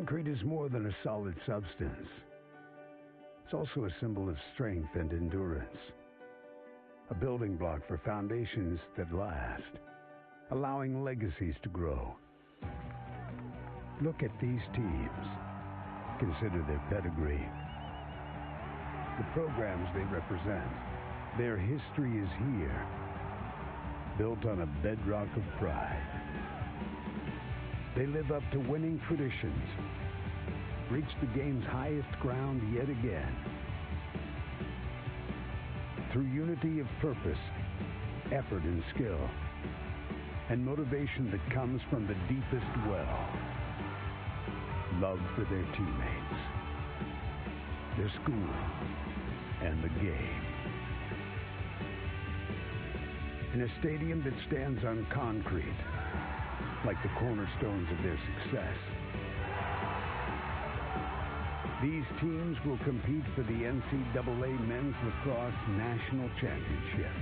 Concrete is more than a solid substance. It's also a symbol of strength and endurance. A building block for foundations that last, allowing legacies to grow. Look at these teams. Consider their pedigree. The programs they represent. Their history is here, built on a bedrock of pride. They live up to winning traditions, reach the game's highest ground yet again. Through unity of purpose, effort and skill, and motivation that comes from the deepest well. Love for their teammates, their school, and the game. In a stadium that stands on concrete, like the cornerstones of their success. These teams will compete for the NCAA Men's Lacrosse National Championship.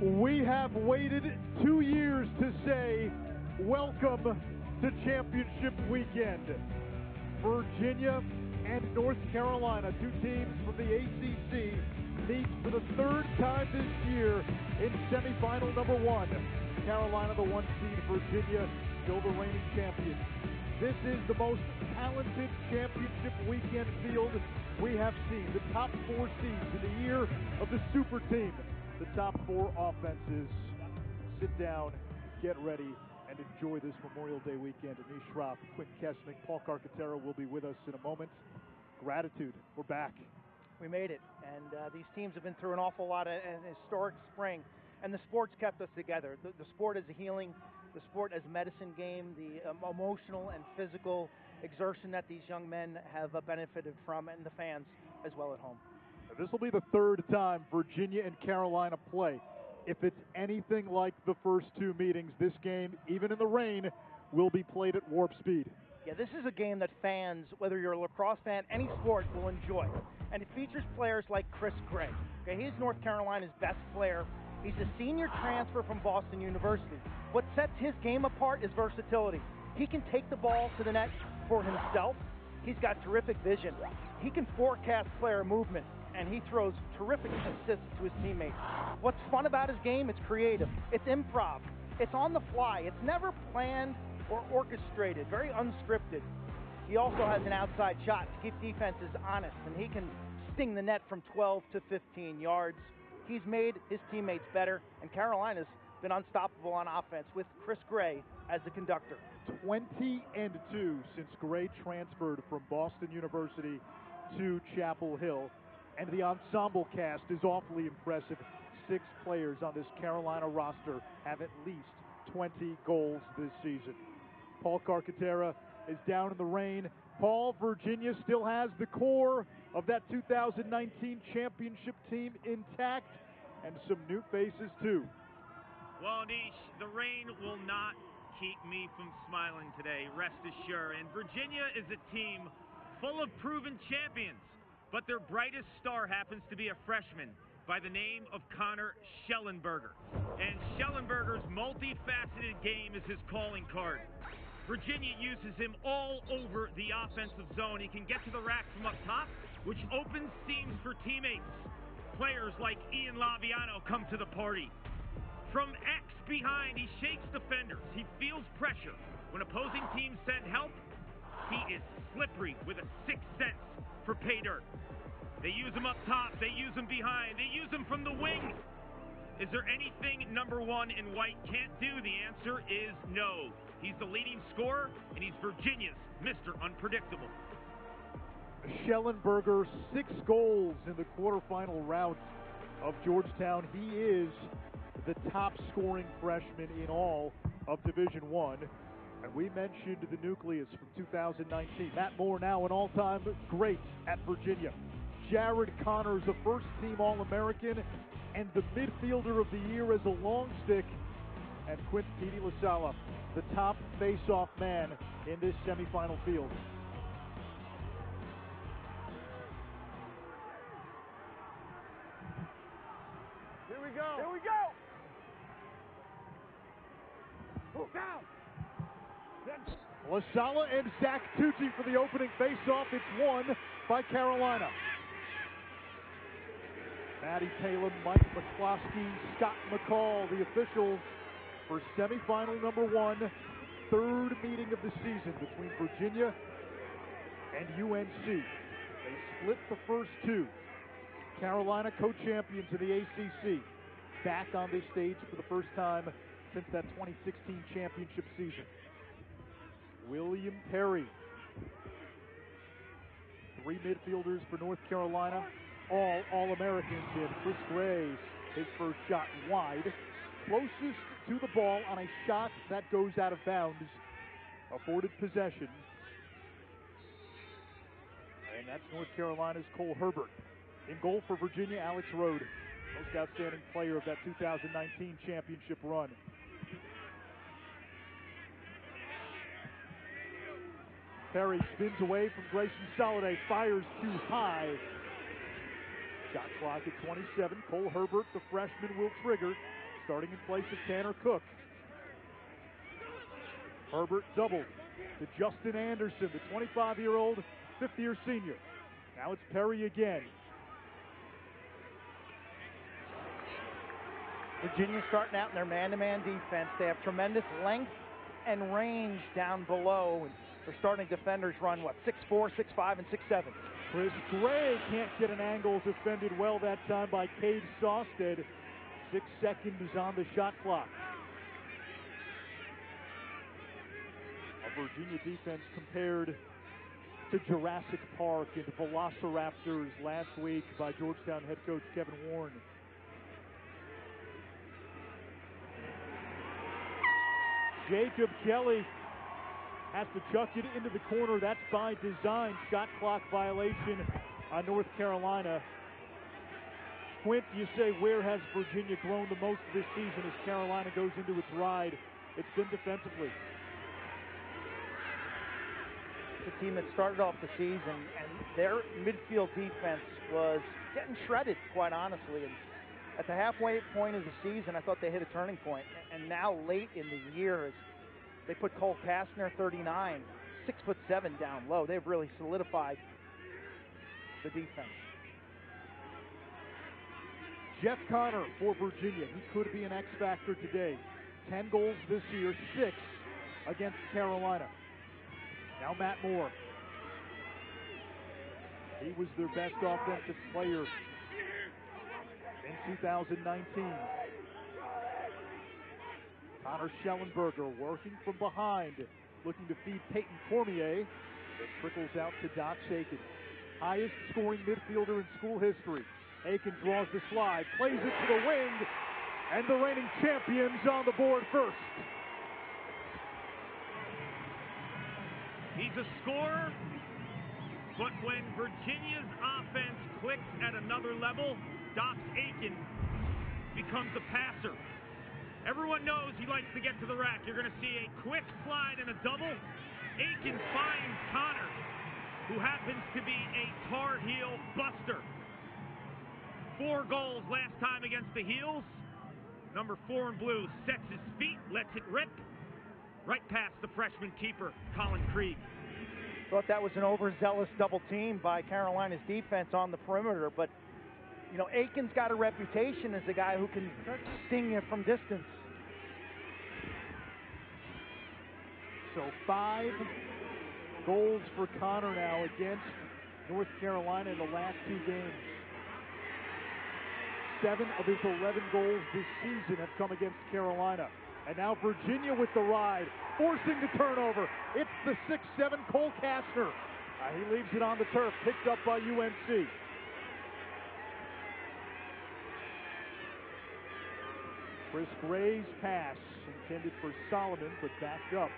We have waited 2 years to say, welcome to Championship Weekend. Virginia and North Carolina, two teams from the ACC, meet for the third time this year in semifinal number one. Carolina, the 1 seed, Virginia, still the reigning champions. This is the most talented championship weekend field we have seen. The top 4 seeds in the year of the super team. The top 4 offenses. Sit down, get ready, and enjoy this Memorial Day weekend. Anish Shroff, Quentin Kessenich, Paul Carcaterra will be with us in a moment. Gratitude, we're back. We made it, and these teams have been through an awful lot of an historic spring, and the sport's kept us together. The sport is a healing, the sport as a medicine game, the emotional and physical exertion that these young men have benefited from, and the fans as well at home. This will be the third time Virginia and Carolina play. If it's anything like the first 2 meetings, this game, even in the rain, will be played at warp speed. Yeah, this is a game that fans, whether you're a lacrosse fan, any sport, will enjoy. And it features players like Chris Gray. Okay, he's North Carolina's best player. He's a senior transfer from Boston University. What sets his game apart is versatility. He can take the ball to the net for himself. He's got terrific vision. He can forecast player movement, and he throws terrific assists to his teammates. What's fun about his game? It's creative. It's improv. It's on the fly. It's never planned or orchestrated, very unscripted. He also has an outside shot to keep defenses honest, and he can sting the net from 12 to 15 yards. He's made his teammates better, and Carolina's been unstoppable on offense with Chris Gray as the conductor. 20-2 since Gray transferred from Boston University to Chapel Hill. And the ensemble cast is awfully impressive. 6 players on this Carolina roster have at least 20 goals this season. Paul Carcaterra is down in the rain. Paul, Virginia still has the core of that 2019 championship team intact, and some new faces too. Well, Anish, the rain will not keep me from smiling today, rest assured. And Virginia is a team full of proven champions, but their brightest star happens to be a freshman by the name of Connor Schellenberger. And Schellenberger's multifaceted game is his calling card. Virginia uses him all over the offensive zone. He can get to the rack from up top, which opens seams for teammates. Players like Ian Laviano come to the party. From X behind, he shakes defenders. He feels pressure. When opposing teams send help, he is slippery with a 6th sense for pay dirt. They use him up top, they use him behind, they use him from the wing. Is there anything number 1 in white can't do? The answer is no. He's the leading scorer, and he's Virginia's Mr. Unpredictable. Schellenberger, 6 goals in the quarterfinal rout of Georgetown. He is the top scoring freshman in all of Division I. And we mentioned the nucleus from 2019. Matt Moore, now an all-time great at Virginia. Jared Connors, a first-team All-American and the midfielder of the year as a long stick. And Quint Petey LaSala, the top face-off man in this semifinal field. Here we go. Here we go. LaSala and Zach Tucci for the opening faceoff. It's won by Carolina. Matty Palin, Mike McCloskey, Scott McCall, the officials for semifinal number 1, third meeting of the season between Virginia and UNC. They split the first 2. Carolina, co-champions of the ACC, back on this stage for the first time since that 2016 championship season. William Perry. 3 midfielders for North Carolina, all All-Americans in. Chris Gray, his first shot wide. Closest to the ball on a shot that goes out of bounds. Afforded possession. And that's North Carolina's Cole Herbert. In goal for Virginia, Alex Rode, most outstanding player of that 2019 championship run. Perry spins away from Grayson Soliday, fires too high. Shot clock at 27. Cole Herbert, the freshman, will trigger, starting in place of Tanner Cook. Herbert doubled to Justin Anderson, the 25-year-old, fifth-year senior. Now it's Perry again. Virginia starting out in their man-to-man defense. They have tremendous length and range down below. Their starting defenders run, 6'4", 6'5", and 6'7". Chris Gray can't get an angle, defended well that time by Cade Sawstead. 6 seconds on the shot clock. A Virginia defense compared to Jurassic Park and Velociraptors last week by Georgetown head coach Kevin Warren. Jacob Kelly has to chuck it into the corner. That's by design. Shot clock violation on North Carolina. Quint, you say, where has Virginia grown the most this season as Carolina goes into its ride? It's been defensively. It's a team that started off the season, and their midfield defense was getting shredded, quite honestly. And at the halfway point of the season, I thought they hit a turning point. And now late in the year, as they put Cole Kastner, 39, 6'7" down low. They've really solidified the defense. Jeff Connor for Virginia. He could be an X factor today. 10 goals this year, 6 against Carolina. Now Matt Moore. He was their best offensive player in 2019. Connor Schellenberger working from behind, looking to feed Peyton Cormier. It trickles out to Doc Aiken. Highest scoring midfielder in school history. Aiken draws the slide, plays it to the wing, and the reigning champions on the board first. He's a scorer, but when Virginia's offense clicks at another level, Doc Aiken becomes a passer. Everyone knows he likes to get to the rack. You're going to see a quick slide and a double. Aiken finds Connor, who happens to be a Tar Heel buster. 4 goals last time against the Heels. Number 4 in blue sets his feet, lets it rip, right past the freshman keeper, Colin Krieg. Thought that was an overzealous double team by Carolina's defense on the perimeter, but you know, Aiken's got a reputation as a guy who can sting you from distance. So 5 goals for Connor now against North Carolina in the last 2 games. 7 of his 11 goals this season have come against Carolina. And now Virginia with the ride, forcing the turnover. It's the 6'7" Cole Kastner. He leaves it on the turf, picked up by UNC. Chris Gray's pass, intended for Solomon, but backed up.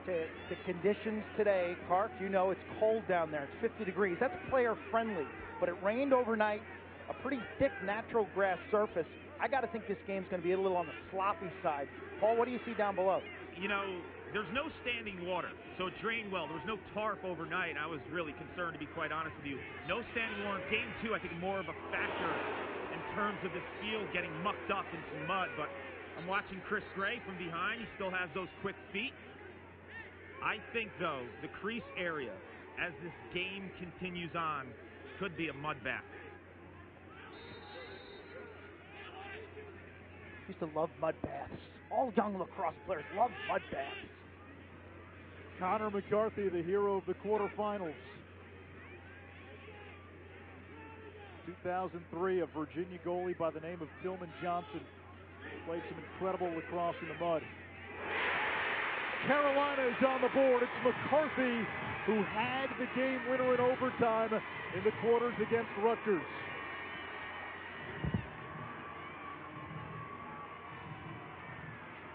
The conditions today, Clark, you know it's cold down there. It's 50 degrees. That's player friendly, but it rained overnight. A pretty thick natural grass surface. I got to think this game's going to be a little on the sloppy side. Paul, what do you see down below? You know, there's no standing water, so it drained well. There was no tarp overnight. I was really concerned, to be quite honest with you. No standing water. Game 2, I think more of a factor in terms of this field getting mucked up in some mud, but I'm watching Chris Gray from behind. He still has those quick feet. I think, though, the crease area, as this game continues on, could be a mud bath. Used to love mud baths. All young lacrosse players love mud baths. Connor McCarthy, the hero of the quarterfinals. 2003, a Virginia goalie by the name of Tillman Johnson. Played some incredible lacrosse in the mud. Carolina is on the board. It's McCarthy who had the game winner in overtime in the quarters against Rutgers.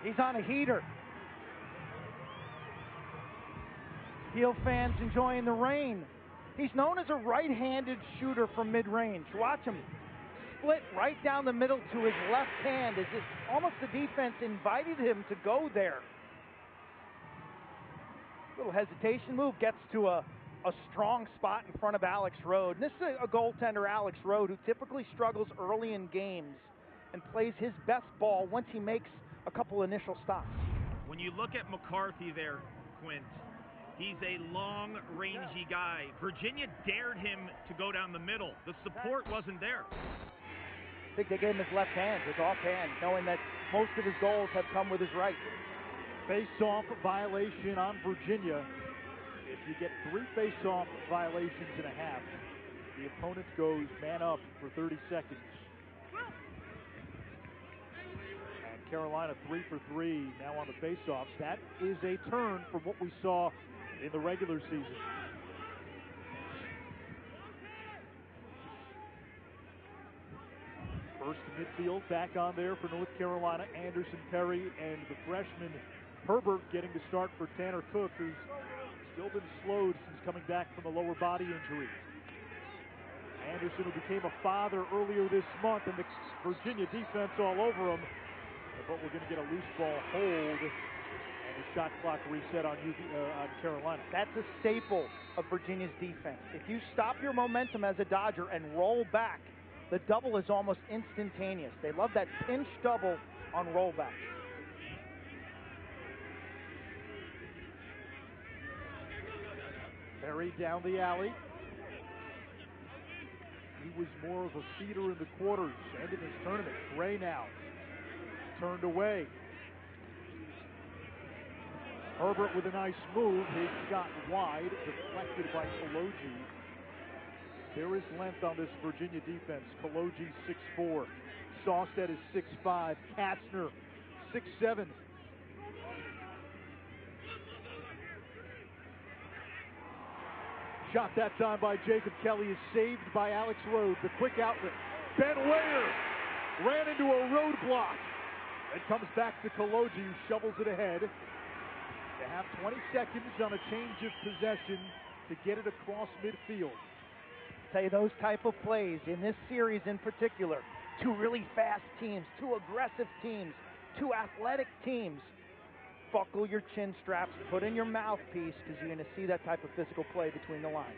He's on a heater. Heel fans enjoying the rain. He's known as a right-handed shooter from mid-range. Watch him split right down the middle to his left hand as it almost the defense invited him to go there. Little hesitation move, gets to a strong spot in front of Alex Rode. And this is a goaltender, Alex Rode, who typically struggles early in games and plays his best ball once he makes a couple initial stops. When you look at McCarthy there, Quint, he's a long, rangy guy. Virginia dared him to go down the middle. The support wasn't there. I think they gave him his left hand, his offhand, knowing that most of his goals have come with his right. Face-off violation on Virginia. If you get 3 face-off violations and a half, the opponent goes man up for 30 seconds. And Carolina 3 for 3 now on the face-offs. That is a turn from what we saw in the regular season. First midfield back on there for North Carolina. Anderson, Perry, and the freshman Herbert getting to start for Tanner Cook, who's still been slowed since coming back from a lower body injury. Anderson, who became a father earlier this month, and the Virginia defense all over him. But we're going to get a loose ball hold and a shot clock reset on Carolina. That's a staple of Virginia's defense. If you stop your momentum as a Dodger and roll back, the double is almost instantaneous. They love that pinch double on rollbacks. Perry down the alley. He was more of a feeder in the quarters and in this tournament. Gray now turned away. Herbert with a nice move. His shot wide, deflected by Koloji. There is length on this Virginia defense. Koloji 6'4". Sawstead is 6'5". Kastner 6'7". Shot that time by Jacob Kelly is saved by Alex Rode. The quick outlet. Ben Wader ran into a roadblock. It comes back to Koloji, who shovels it ahead. They have 20 seconds on a change of possession to get it across midfield. Tell you, those type of plays in this series in particular, 2 really fast teams, 2 aggressive teams, 2 athletic teams. Buckle your chin straps, put in your mouthpiece, because you're going to see that type of physical play between the lines.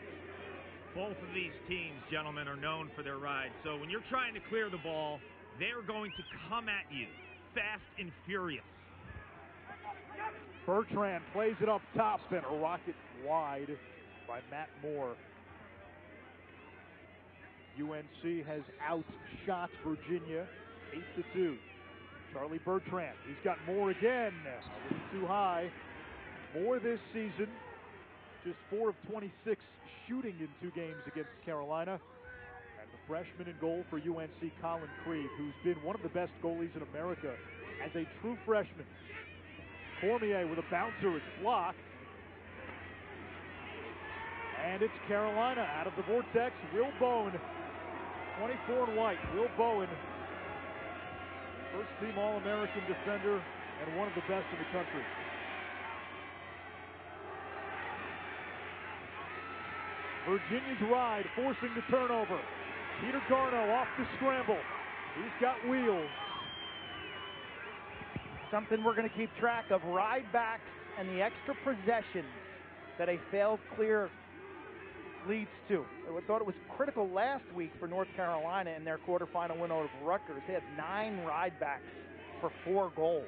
Both of these teams, gentlemen, are known for their ride. So when you're trying to clear the ball, they're going to come at you fast and furious. Bertrand plays it up top and a rocket wide by Matt Moore. UNC has outshot Virginia 8-2. Charlie Bertrand, he's got Moore again. A little too high. Moore this season, just 4 of 26 shooting in 2 games against Carolina. And the freshman in goal for UNC, Colin Creed, who's been one of the best goalies in America as a true freshman. Cormier with a bouncer, it's blocked. And it's Carolina out of the vortex. Will Bowen, 24 and white. Will Bowen, first-team All-American defender and one of the best in the country. Virginia's ride, forcing the turnover. Peter Garneau off the scramble. He's got wheels. Something we're going to keep track of, ride backs and the extra possessions that a failed clear leads to. I thought it was critical last week for North Carolina in their quarterfinal win over Rutgers. They had 9 ridebacks for 4 goals.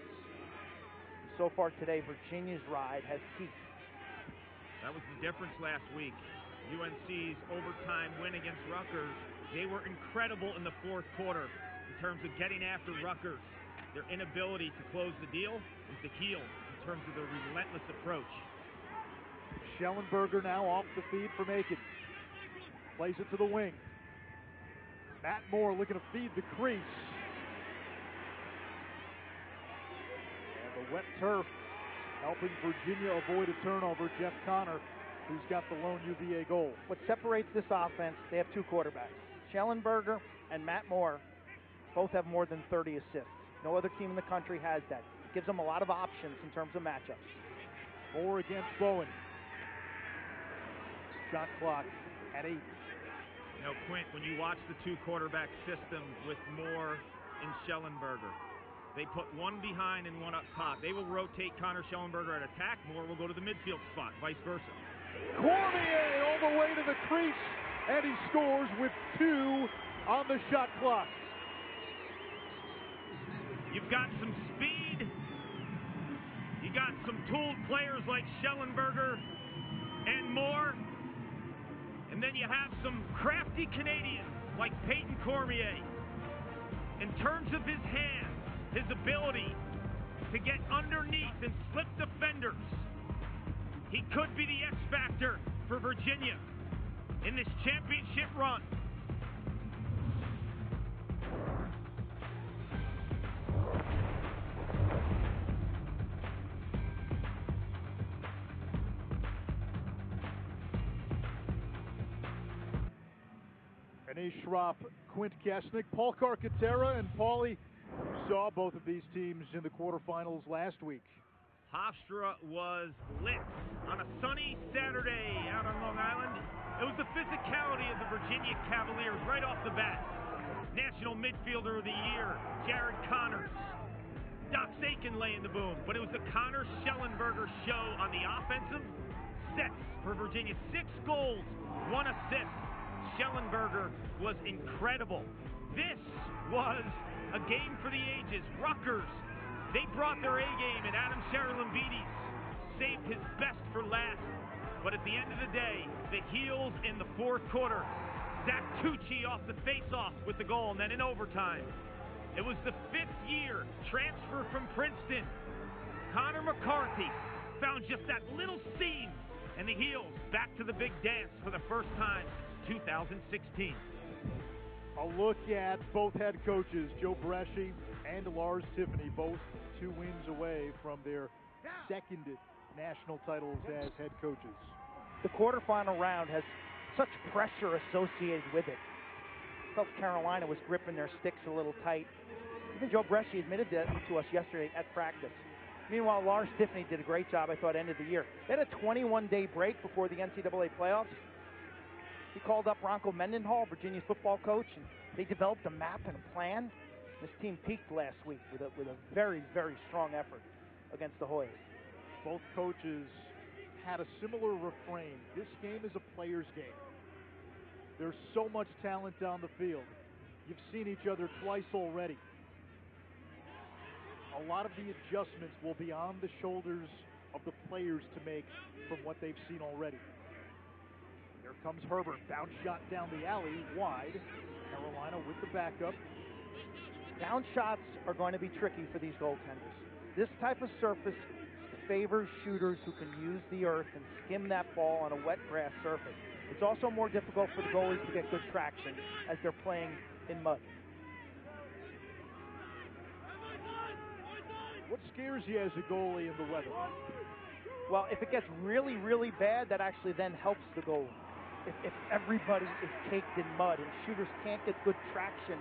And so far today, Virginia's ride has peaked. That was the difference last week. UNC's overtime win against Rutgers. They were incredible in the 4th quarter in terms of getting after Rutgers. Their inability to close the deal was the heel in terms of their relentless approach. Schellenberger now off the feed from Aiken. Plays it to the wing. Matt Moore looking to feed the crease. And the wet turf helping Virginia avoid a turnover. Jeff Connor, who's got the lone UVA goal. What separates this offense, they have 2 quarterbacks. Schellenberger and Matt Moore both have more than 30 assists. No other team in the country has that. It gives them a lot of options in terms of matchups. Moore against Bowen. Shot clock at 8. You know, Quint, when you watch the 2 quarterback system with Moore and Schellenberger, they put one behind and one up top. They will rotate Connor Schellenberger at attack. Moore will go to the midfield spot, vice versa. Cormier all the way to the crease, and he scores with 2 on the shot clock. You've got some speed. You got some tooled players like Schellenberger and Moore. And then you have some crafty Canadians like Peyton Cormier. In terms of his hands, his ability to get underneath and slip defenders, he could be the X factor for Virginia in this championship run. Renee Schropp, Quint Kesnick, Paul Carcaterra, and Paulie, you saw both of these teams in the quarterfinals last week. Hofstra was lit on a sunny Saturday out on Long Island. It was the physicality of the Virginia Cavaliers right off the bat. National Midfielder of the Year, Jared Connors. Doc Aiken laying the boom, but it was the Connor Schellenberger show on the offensive sets for Virginia. 6 goals, 1 assist. Schellenberger was incredible. This was a game for the ages. Rutgers, they brought their A-game, and Adam Sharalambides saved his best for last. But at the end of the day, the heels in the 4th quarter. Zach Tucci off the face-off with the goal, and then in overtime. It was the 5th year transfer from Princeton. Connor McCarthy found just that little seam, and the heels back to the big dance for the first time since 2016. A look at both head coaches, Joe Bresci and Lars Tiffany, both 2 wins away from their 2nd national titles as head coaches. The quarterfinal round has such pressure associated with it. South Carolina was gripping their sticks a little tight. Even Joe Bresci admitted that to us yesterday at practice. Meanwhile, Lars Tiffany did a great job, I thought, end of the year. They had a 21-day break before the NCAA playoffs. He called up Bronco Mendenhall, Virginia's football coach, and they developed a map and a plan. This team peaked last week with a very, very strong effort against the Hoyas. Both coaches had a similar refrain. This game is a player's game. There's so much talent down the field. You've seen each other twice already. A lot of the adjustments will be on the shoulders of the players to make from what they've seen already. Here comes Herbert, bounce shot down the alley, wide. Carolina with the backup. Down shots are going to be tricky for these goaltenders. This type of surface favors shooters who can use the earth and skim that ball on a wet grass surface. It's also more difficult for the goalies to get good traction as they're playing in mud. What scares you as a goalie in the weather? Well, if it gets really, really bad, that actually then helps the goalie. If everybody is caked in mud and shooters can't get good traction,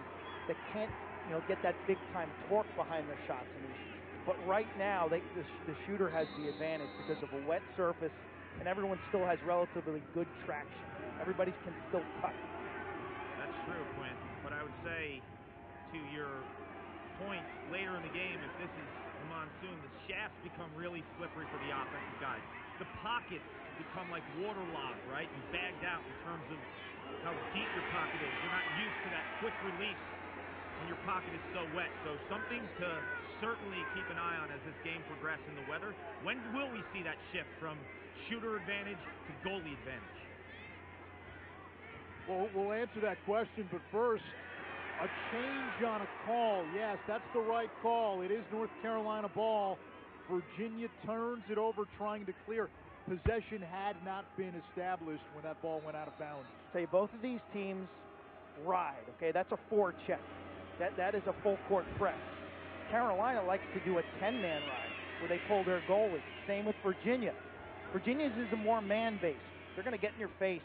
they can't, get that big-time torque behind their shots. But right now, the shooter has the advantage because of a wet surface, and everyone still has relatively good traction. Everybody can still cut. That's true, Quint. But I would say, to your point later in the game, if this is the monsoon, the paths become really slippery for the offensive guys. The pockets become like waterlogged, right, and bagged out in terms of how deep your pocket is. You're not used to that quick release when your pocket is so wet. So something to certainly keep an eye on as this game progresses in the weather. When will we see that shift from shooter advantage to goalie advantage? Well, we'll answer that question, but first, a change on a call. Yes, that's the right call. It is North Carolina ball. Virginia turns it over, trying to clear. Possession had not been established when that ball went out of bounds. Tell you, both of these teams ride. Okay, that's a forecheck. That is a full court press. Carolina likes to do a 10-man ride where they pull their goalie. Same with Virginia. Virginia's is a more man-based. They're going to get in your face,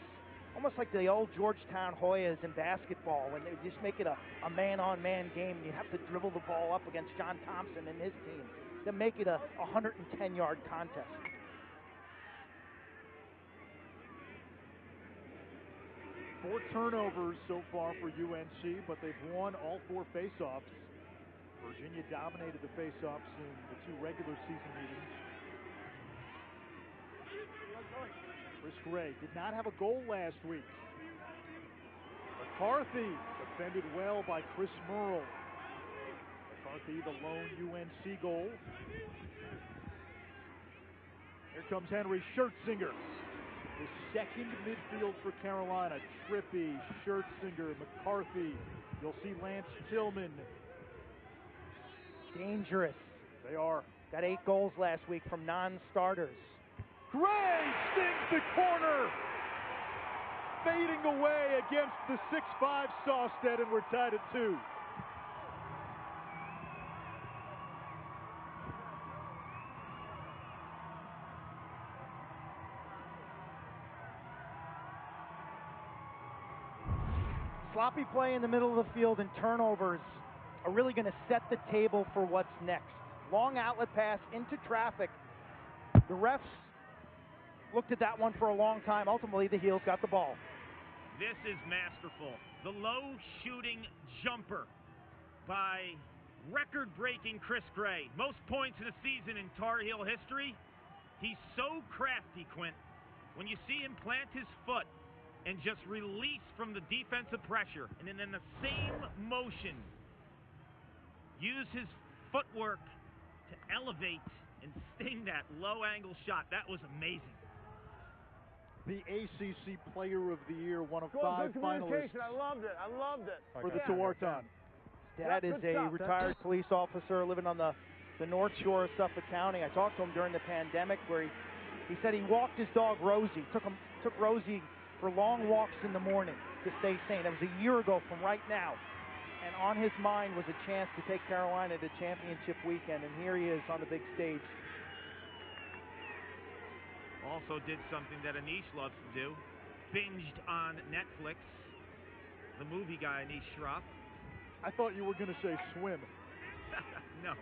almost like the old Georgetown Hoyas in basketball, when they just make it a man-on-man game, and you have to dribble the ball up against John Thompson and his team. They make it a 110-yard contest. Four turnovers so far for UNC, but they've won all four faceoffs. Virginia dominated the faceoffs in the two regular season meetings. Chris Gray did not have a goal last week. McCarthy defended well by Chris Merle. McCarthy, the lone UNC goal. Here comes Henry Schertzinger. The second midfield for Carolina. Trippy, Schertzinger, McCarthy. You'll see Lance Tillman. Dangerous. They are. Got 8 goals last week from non-starters. Gray stings the corner. Fading away against the 6'5" Sawstead, and we're tied at 2. Sloppy play in the middle of the field and turnovers are really going to set the table for what's next. Long outlet pass into traffic. The refs looked at that one for a long time. Ultimately, the Heels got the ball. This is masterful. The low shooting jumper by record-breaking Chris Gray. Most points in a season in Tar Heel history. He's so crafty, Quint. When you see him plant his foot and just release from the defensive pressure, and then in the same motion, use his footwork to elevate and sting that low-angle shot. That was amazing. The ACC Player of the Year, one of Good 5 finalists. I loved it. I loved it. For the Tewaaraton. Dad is a retired police officer living on the North Shore of Suffolk County. I talked to him during the pandemic where he said he walked his dog Rosie. Took Rosie for long walks in the morning to stay sane. That was a year ago from right now. And on his mind was a chance to take Carolina to championship weekend, and here he is on the big stage. Also did something that Anish loves to do. Binged on Netflix. The movie guy, Anish Shroff. I thought you were going to say swim. No.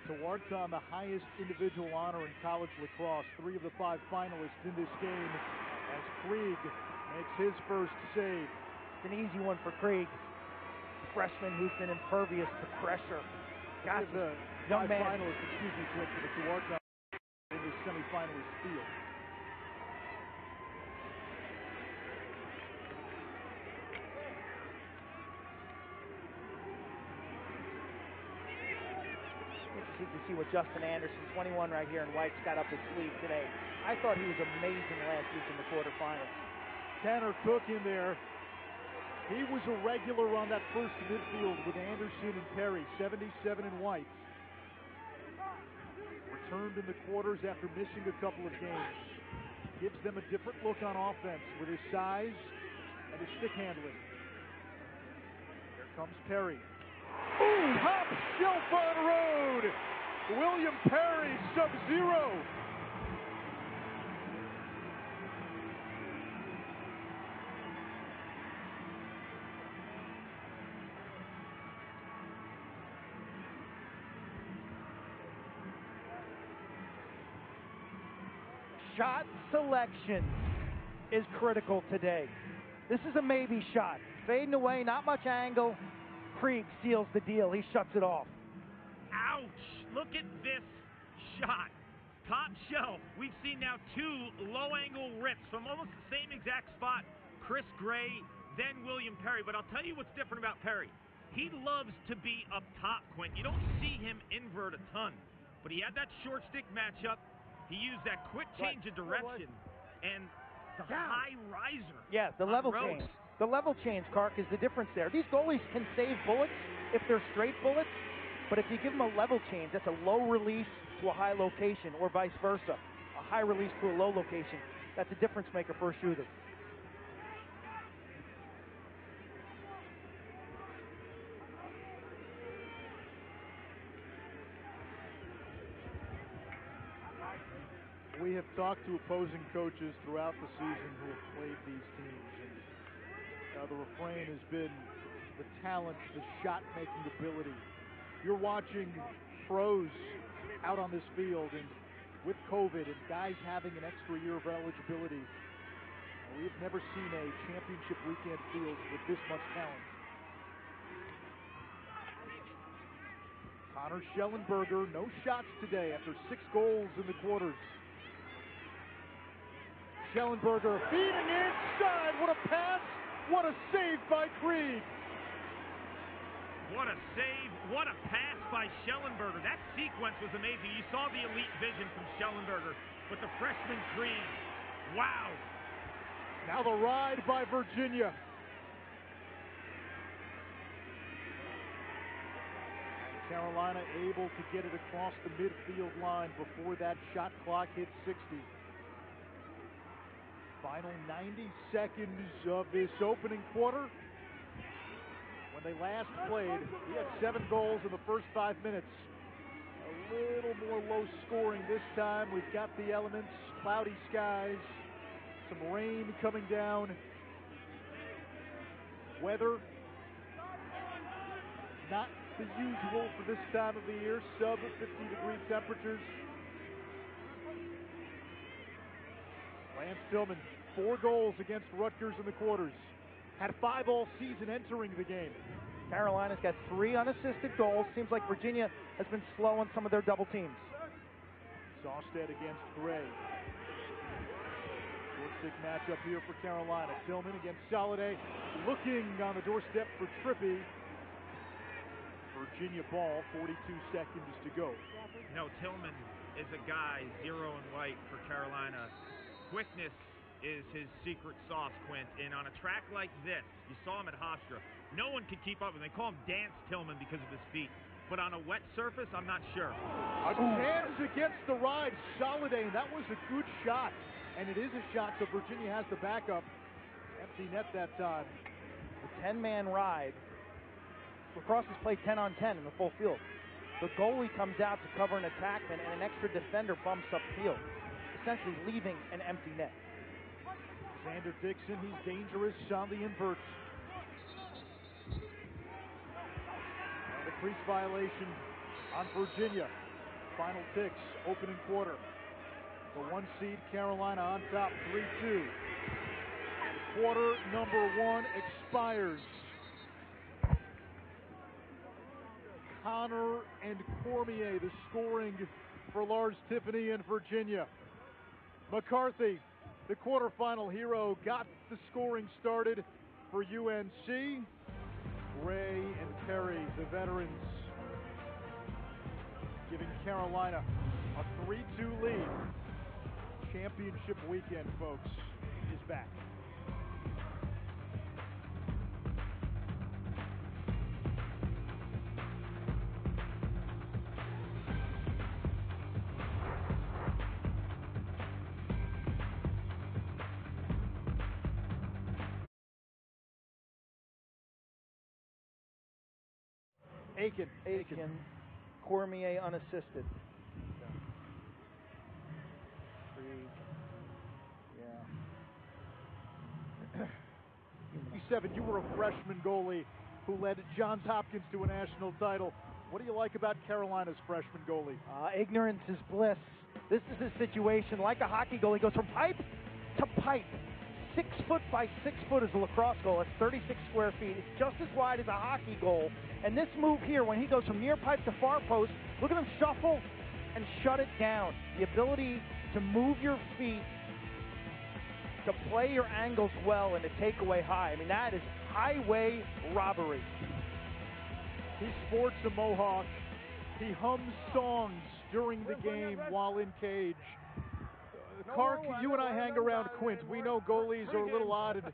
Tewaaraton, the highest individual honor in college lacrosse. 3 of the 5 finalists in this game as Krieg makes his first save. It's an easy one for Krieg. Freshman who's been impervious to pressure. Got the young man. Finalists, excuse me, Quick, for the Tewaaraton in the semifinalist field. Interesting to see what Justin Anderson, 21 right here in white's got up his sleeve today. I thought he was amazing last week in the quarterfinals. Tanner Cook in there. He was a regular on that first midfield with Anderson and Perry, 77 in white. Returned in the quarters after missing a couple of games. Gives them a different look on offense with his size and his stick handling. Here comes Perry. Ooh, hop shelf on road. William Perry, Sub-Zero. Shot selection is critical today. This is a maybe shot. Fading away, not much angle. Krieg seals the deal. He shuts it off. Ouch! Look at this shot. Top shelf. We've seen now 2 low-angle rips from almost the same exact spot. Chris Gray, then William Perry. But I'll tell you what's different about Perry. He loves to be up top, Quint. You don't see him invert a ton. But he had that short stick matchup. He used that quick change of direction and the high riser. Yeah, the level change. The level change, Kark, is the difference there. These goalies can save bullets if they're straight bullets, but if you give them a level change, that's a low release to a high location, or vice versa. A high release to a low location. That's a difference maker for a shooter. We have talked to opposing coaches throughout the season who have played these teams, and the refrain has been the talent, the shot-making ability. You're watching pros out on this field, and with COVID and guys having an extra year of eligibility, we have never seen a championship weekend field with this much talent. Connor Schellenberger, no shots today after 6 goals in the quarters. Schellenberger feeding inside. What a pass. What a save by Krieg. What a save. What a pass by Schellenberger. That sequence was amazing. You saw the elite vision from Schellenberger, but the freshman Krieg. Wow. Now the ride by Virginia. Carolina able to get it across the midfield line before that shot clock hit 60. Final 90 seconds of this opening quarter. When they last played, we had 7 goals in the first 5 minutes. A little more low scoring this time. We've got the elements, cloudy skies, some rain coming down. Weather, not the usual for this time of the year, sub 50-degree temperatures. Lance Tillman, 4 goals against Rutgers in the quarters. Had 5 all season entering the game. Carolina's got 3 unassisted goals. Seems like Virginia has been slow on some of their double teams. Sausted against Gray. Short stick matchup here for Carolina. Tillman against Soliday. Looking on the doorstep for Trippy. Virginia ball, 42 seconds to go. No, Tillman is a guy 0 and white for Carolina. Quickness is his secret sauce, Quint. And on a track like this, you saw him at Hofstra. No one can keep up with him. They call him Dance Tillman because of his feet. But on a wet surface, I'm not sure. A chance against the ride, Soliday. That was a good shot. And it is a shot, so Virginia has the backup. Empty net that time. The 10-man ride. Lacrosse has played 10-on-10 in the full field. The goalie comes out to cover an attackman, and an extra defender bumps upfield, essentially leaving an empty net. Xander Dixon, he's dangerous on the invert. And a crease violation on Virginia. Final ticks, opening quarter. The 1 seed Carolina on top, 3-2. Quarter number 1 expires. Connor and Cormier, the scoring for Lars Tiffany and Virginia. McCarthy, the quarterfinal hero, got the scoring started for UNC. Gray and Perry, the veterans, giving Carolina a 3-2 lead. Championship weekend, folks, is back. Aiken. Cormier unassisted. Yeah. 7, you were a freshman goalie who led Johns Hopkins to a national title. What do you like about Carolina's freshman goalie? Ignorance is bliss. This is a situation like a hockey goalie. Goes from pipe to pipe. 6 foot by 6 foot is a lacrosse goal. It's 36 square feet. It's just as wide as a hockey goal. And this move here, when he goes from near pipe to far post, look at him shuffle and shut it down. The ability to move your feet, to play your angles well, and to take away high. I mean, that is highway robbery. He sports a mohawk. He hums songs during the game while in cage. Clark, you and I hang around Quint. We know goalies are a little odd, and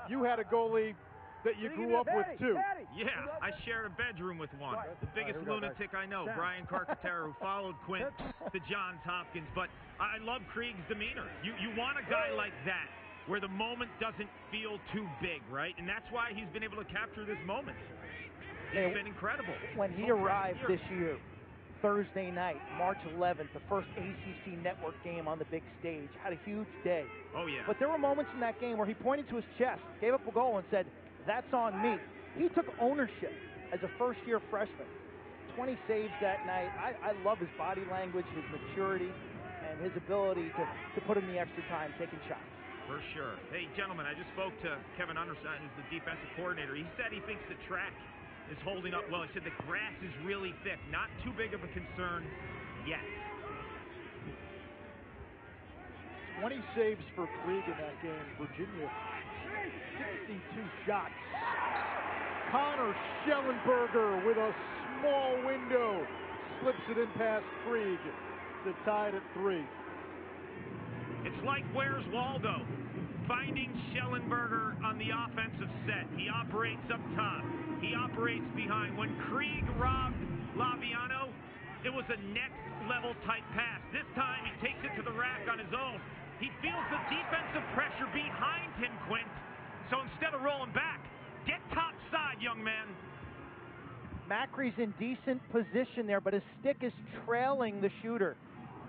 you had a goalie that you grew up with too. Yeah, I shared a bedroom with one. The biggest lunatic I know, Brian Carcaterra, who followed Quint to Johns Hopkins. But I love Krieg's demeanor. You want a guy like that, where the moment doesn't feel too big, right? And that's why he's been able to capture this moment. It's been incredible. When he arrived this year, Thursday night, March 11th, the first ACC network game on the big stage, had a huge day. Oh, yeah. But there were moments in that game where he pointed to his chest, gave up a goal, and said, "That's on me." He took ownership as a first-year freshman. 20 saves that night. I love his body language, his maturity, and his ability to put in the extra time taking shots. For sure. Hey, gentlemen, I just spoke to Kevin Understein, who's the defensive coordinator. He said he thinks the track is holding up well. He said the grass is really thick. Not too big of a concern yet. 20 saves for Krieg in that game. Virginia, 62 shots. Connor Schellenberger with a small window. Slips it in past Krieg to tie it at 3. It's like Where's Waldo? Finding Schellenberger on the offensive set. He operates up top. He operates behind. When Krieg robbed Laviano, it was a next-level type pass. This time, he takes it to the rack on his own. He feels the defensive pressure behind him, Quint. So instead of rolling back, get topside, young man. Macri's in decent position there, but his stick is trailing the shooter.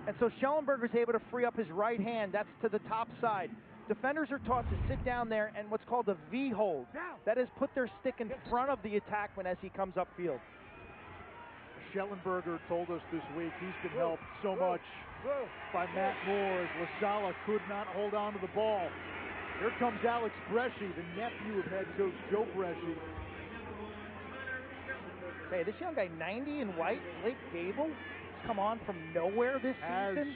And so Schellenberger's able to free up his right hand. That's to the top side. Defenders are taught to sit down there and what's called a V-hold. That is, put their stick in front of the attackman as he comes upfield. Schellenberger told us this week he's been helped so much by Matt Moore as LaSala could not hold on to the ball. Here comes Alex Bresci, the nephew of head coach Joe Bresci. Hey, this young guy, 90 in white, Blake Gable, has come on from nowhere this season.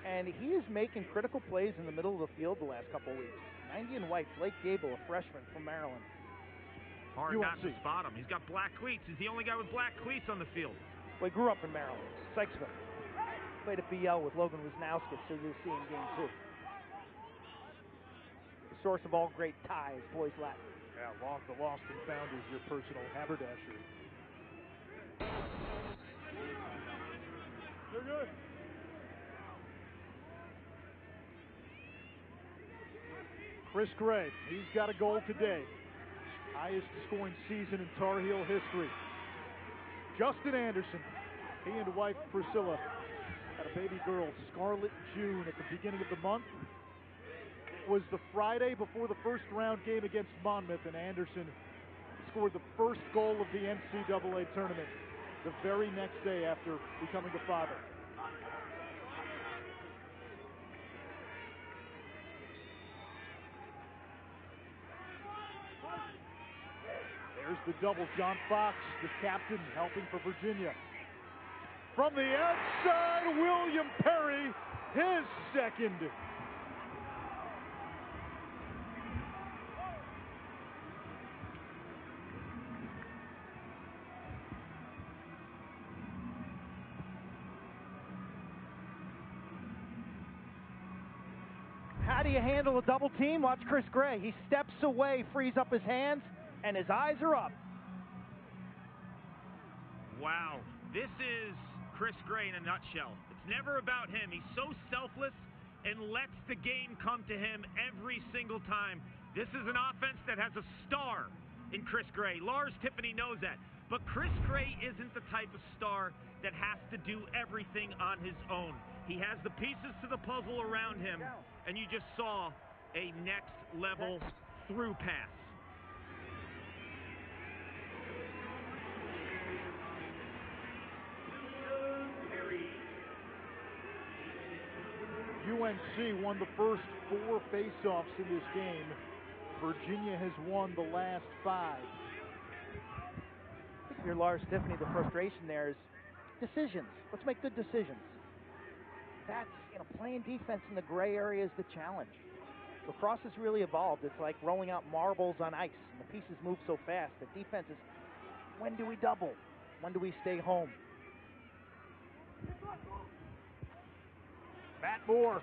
And he is making critical plays in the middle of the field the last couple of weeks. 90 in white, Blake Gable, a freshman from Maryland. Hard not to spot him. He's got black cleats. He's the only guy with black cleats on the field. Well, he grew up in Maryland, Sykesville. Played at BL with Logan Wisnauskas, so you'll see in game 2. The source of all great ties, boys Latin. Yeah, the lost and found is your personal haberdashery. They're good. Chris Gray, he's got a goal today. Highest scoring season in Tar Heel history. Justin Anderson, he and wife Priscilla had a baby girl, Scarlett June, at the beginning of the month. It was the Friday before the first round game against Monmouth, and Anderson scored the first goal of the NCAA tournament the very next day after becoming a father. There's the double. John Fox, the captain, helping for Virginia. From the outside, William Perry, his second. How do you handle a double team? Watch Chris Gray. He steps away, frees up his hands, and his eyes are up. Wow. This is Chris Gray in a nutshell. It's never about him. He's so selfless and lets the game come to him every single time. This is an offense that has a star in Chris Gray. Lars Tiffany knows that. But Chris Gray isn't the type of star that has to do everything on his own. He has the pieces to the puzzle around him, and you just saw a next level through pass. UNC won the first 4 face-offs in this game. Virginia has won the last 5. I think if you're Lars Tiffany, the frustration there is decisions. Let's make good decisions. That's, playing defense in the gray area is the challenge. Lacrosse has really evolved. It's like rolling out marbles on ice, and the pieces move so fast. The defense is, when do we double? When do we stay home? Matt Moore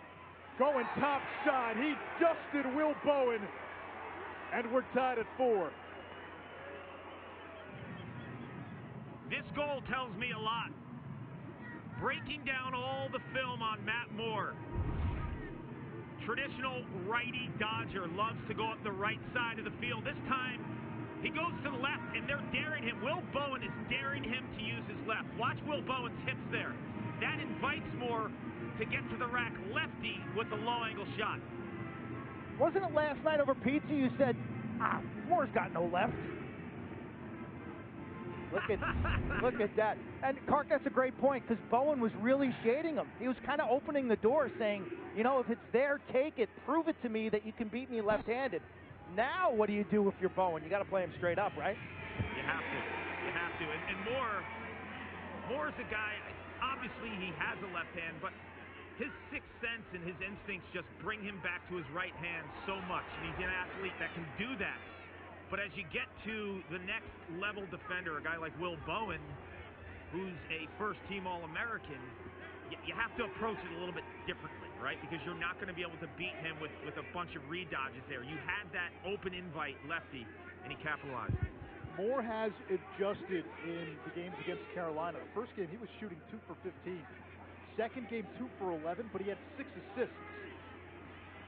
going top side. He dusted Will Bowen, and we're tied at 4. This goal tells me a lot. Breaking down all the film on Matt Moore. Traditional righty Dodger, loves to go up the right side of the field. This time, he goes to the left, and they're daring him. Will Bowen is daring him to use his left. Watch Will Bowen's hips there. That invites Moore to get to the rack lefty with a low-angle shot. Wasn't it last night over pizza you said, Moore's got no left? Look at that. And Clark, that's a great point, because Bowen was really shading him. He was kind of opening the door, saying, if it's there, take it. Prove it to me that you can beat me left-handed. Now what do you do if you're Bowen? You got to play him straight up, right? You have to. And Moore's a guy, obviously he has a left hand, but his sixth sense and his instincts just bring him back to his right hand so much. And he's an athlete that can do that. But as you get to the next level defender, a guy like Will Bowen, who's a first-team All-American, you have to approach it a little bit differently, right? Because you're not going to be able to beat him with a bunch of read dodges there. You had that open invite lefty, and he capitalized. Moore has adjusted in the games against Carolina. The first game, he was shooting 2 for 15. Second game, 2 for 11, but he had 6 assists.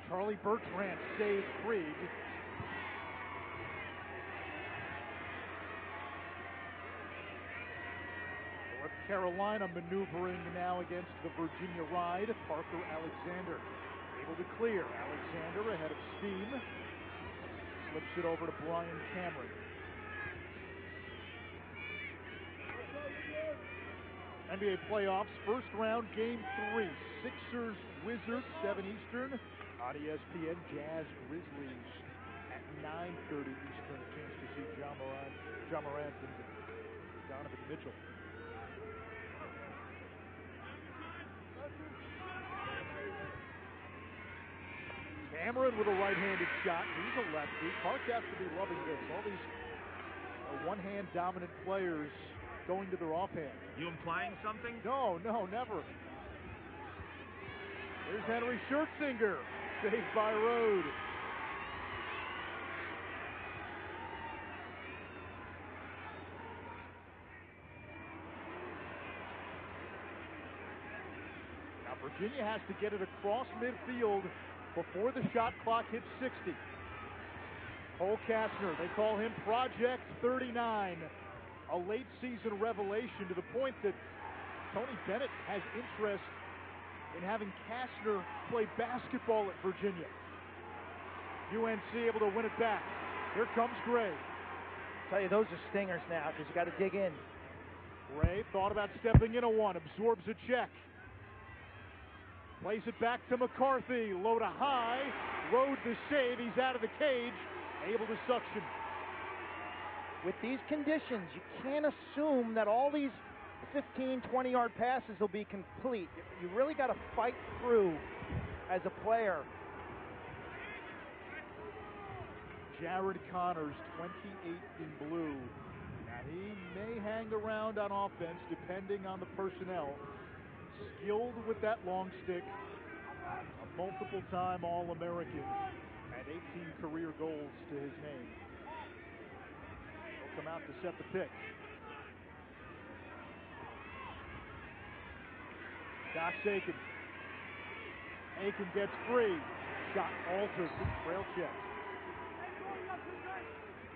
Charlie Bertrand saved Krieg. North Carolina maneuvering now against the Virginia Ride. Parker Alexander able to clear. Alexander ahead of steam. Slips it over to Brian Cameron. NBA playoffs, first round, game 3. Sixers, Wizards, 7 Eastern. On ESPN, Jazz, Grizzlies at 9:30 Eastern. Chance to see Ja Morant and Donovan Mitchell. Cameron with a right-handed shot. He's a lefty. Park has to be loving this. All these one-hand dominant players going to their offhand. You implying something? No, never. There's Henry Schertzinger, saved by Rode. Now Virginia has to get it across midfield before the shot clock hits 60. Cole Kastner, they call him Project 39. A late season revelation to the point that Tony Bennett has interest in having Kastner play basketball at Virginia. UNC able to win it back. Here comes Gray. I tell you, those are stingers now, because you got to dig in. Gray thought about stepping in a one, absorbs a check. Plays it back to McCarthy, low to high, Rode the save, he's out of the cage, able to suction. With these conditions, you can't assume that all these 15, 20-yard passes will be complete. You really got to fight through as a player. Jared Connors, 28 in blue. Now he may hang around on offense depending on the personnel. Skilled with that long stick, a multiple-time All-American, and 18 career goals to his name. He'll come out to set the pick. Josh Aiken. Aiken gets free. Shot altered. Trail check.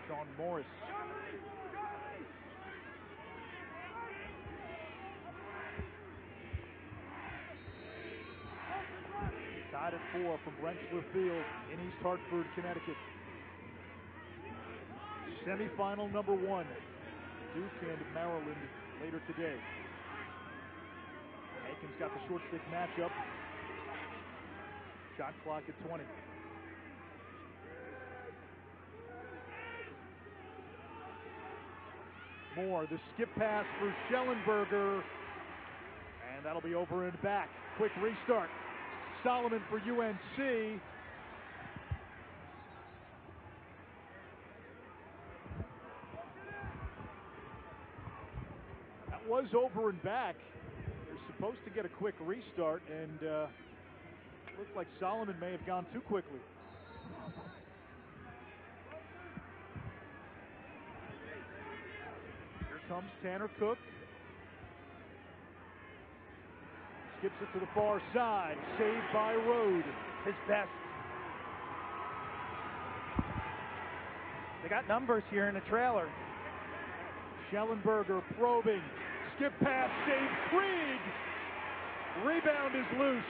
Sean Morris. Tied at 4 from Rentschler Field in East Hartford, Connecticut. Semifinal number 1. Duke and Maryland later today. Aiken's got the short stick matchup. Shot clock at 20. Moore, the skip pass for Schellenberger, and that'll be over and back. Quick restart. Solomon for UNC. That was over and back. They're supposed to get a quick restart, and looked like Solomon may have gone too quickly. Here comes Tanner Cook. Skips it to the far side. Saved by Rode. His best. They got numbers here in the trailer. Schellenberger probing. Skip pass, saves Krieg. Rebound is loose.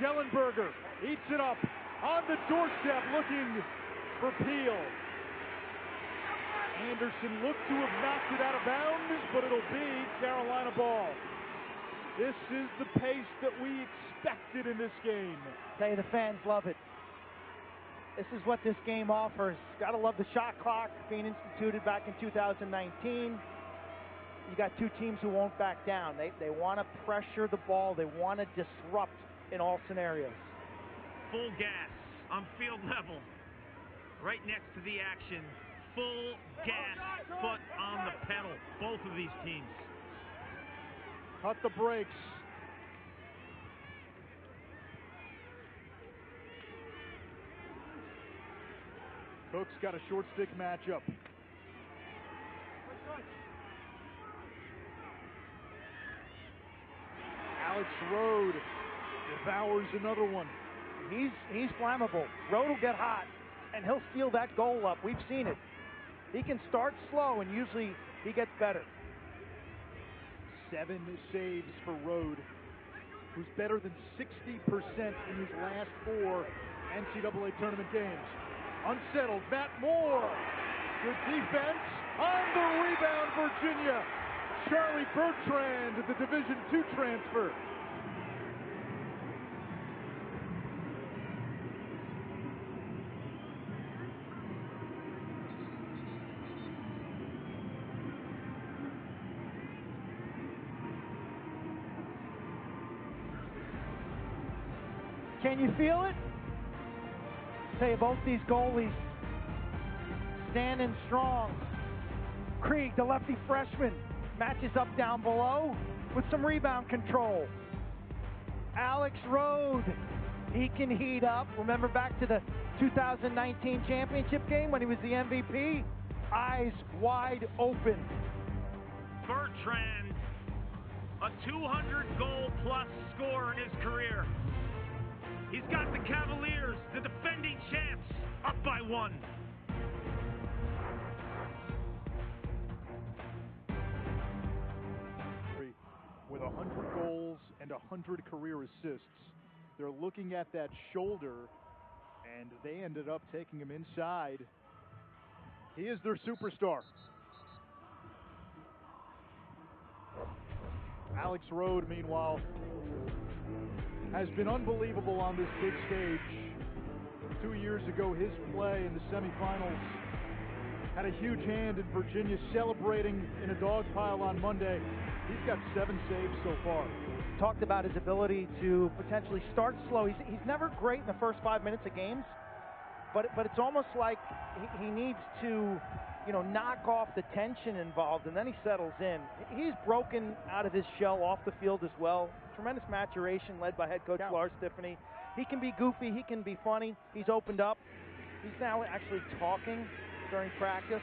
Schellenberger eats it up on the doorstep looking for Peel. Anderson looked to have knocked it out of bounds, but it'll be Carolina ball. This is the pace that we expected in this game. Tell you, the fans love it. This is what this game offers. Gotta love the shot clock being instituted back in 2019. You got two teams who won't back down. They want to pressure the ball. They want to disrupt in all scenarios. Full gas on field level. Right next to the action. Full gas, foot on the pedal. Both of these teams. Cut the brakes. Cook's got a short stick matchup. Alex Rode devours another one. He's flammable. Rode will get hot, and he'll steal that goal up. We've seen it. He can start slow, and usually he gets better. 7 saves for Rode, who's better than 60% in his last 4 NCAA tournament games. Unsettled, Matt Moore. Good defense. On the rebound, Virginia. Charlie Bertrand, the Division II transfer. Can you feel it? Tell you, both these goalies standing strong. Krieg, the lefty freshman, matches up down below with some rebound control. Alex Rode, he can heat up. Remember back to the 2019 championship game when he was the MVP? Eyes wide open. Bertrand, a 200-goal-plus scorer in his career. He's got the Cavaliers, the defending champs, up by 1. With 100 goals and 100 career assists. They're looking at that shoulder, and they ended up taking him inside. He is their superstar. Alex Rode, meanwhile, has been unbelievable on this big stage. 2 years ago, his play in the semifinals had a huge hand in Virginia, celebrating in a dog pile on Monday. He's got 7 saves so far. Talked about his ability to potentially start slow. He's never great in the first 5 minutes of games, but it's almost like he needs to, knock off the tension involved, and then he settles in. He's broken out of his shell off the field as well. Tremendous maturation led by head coach Lars Tiffany. He can be goofy, he can be funny. He's opened up. He's now actually talking during practice.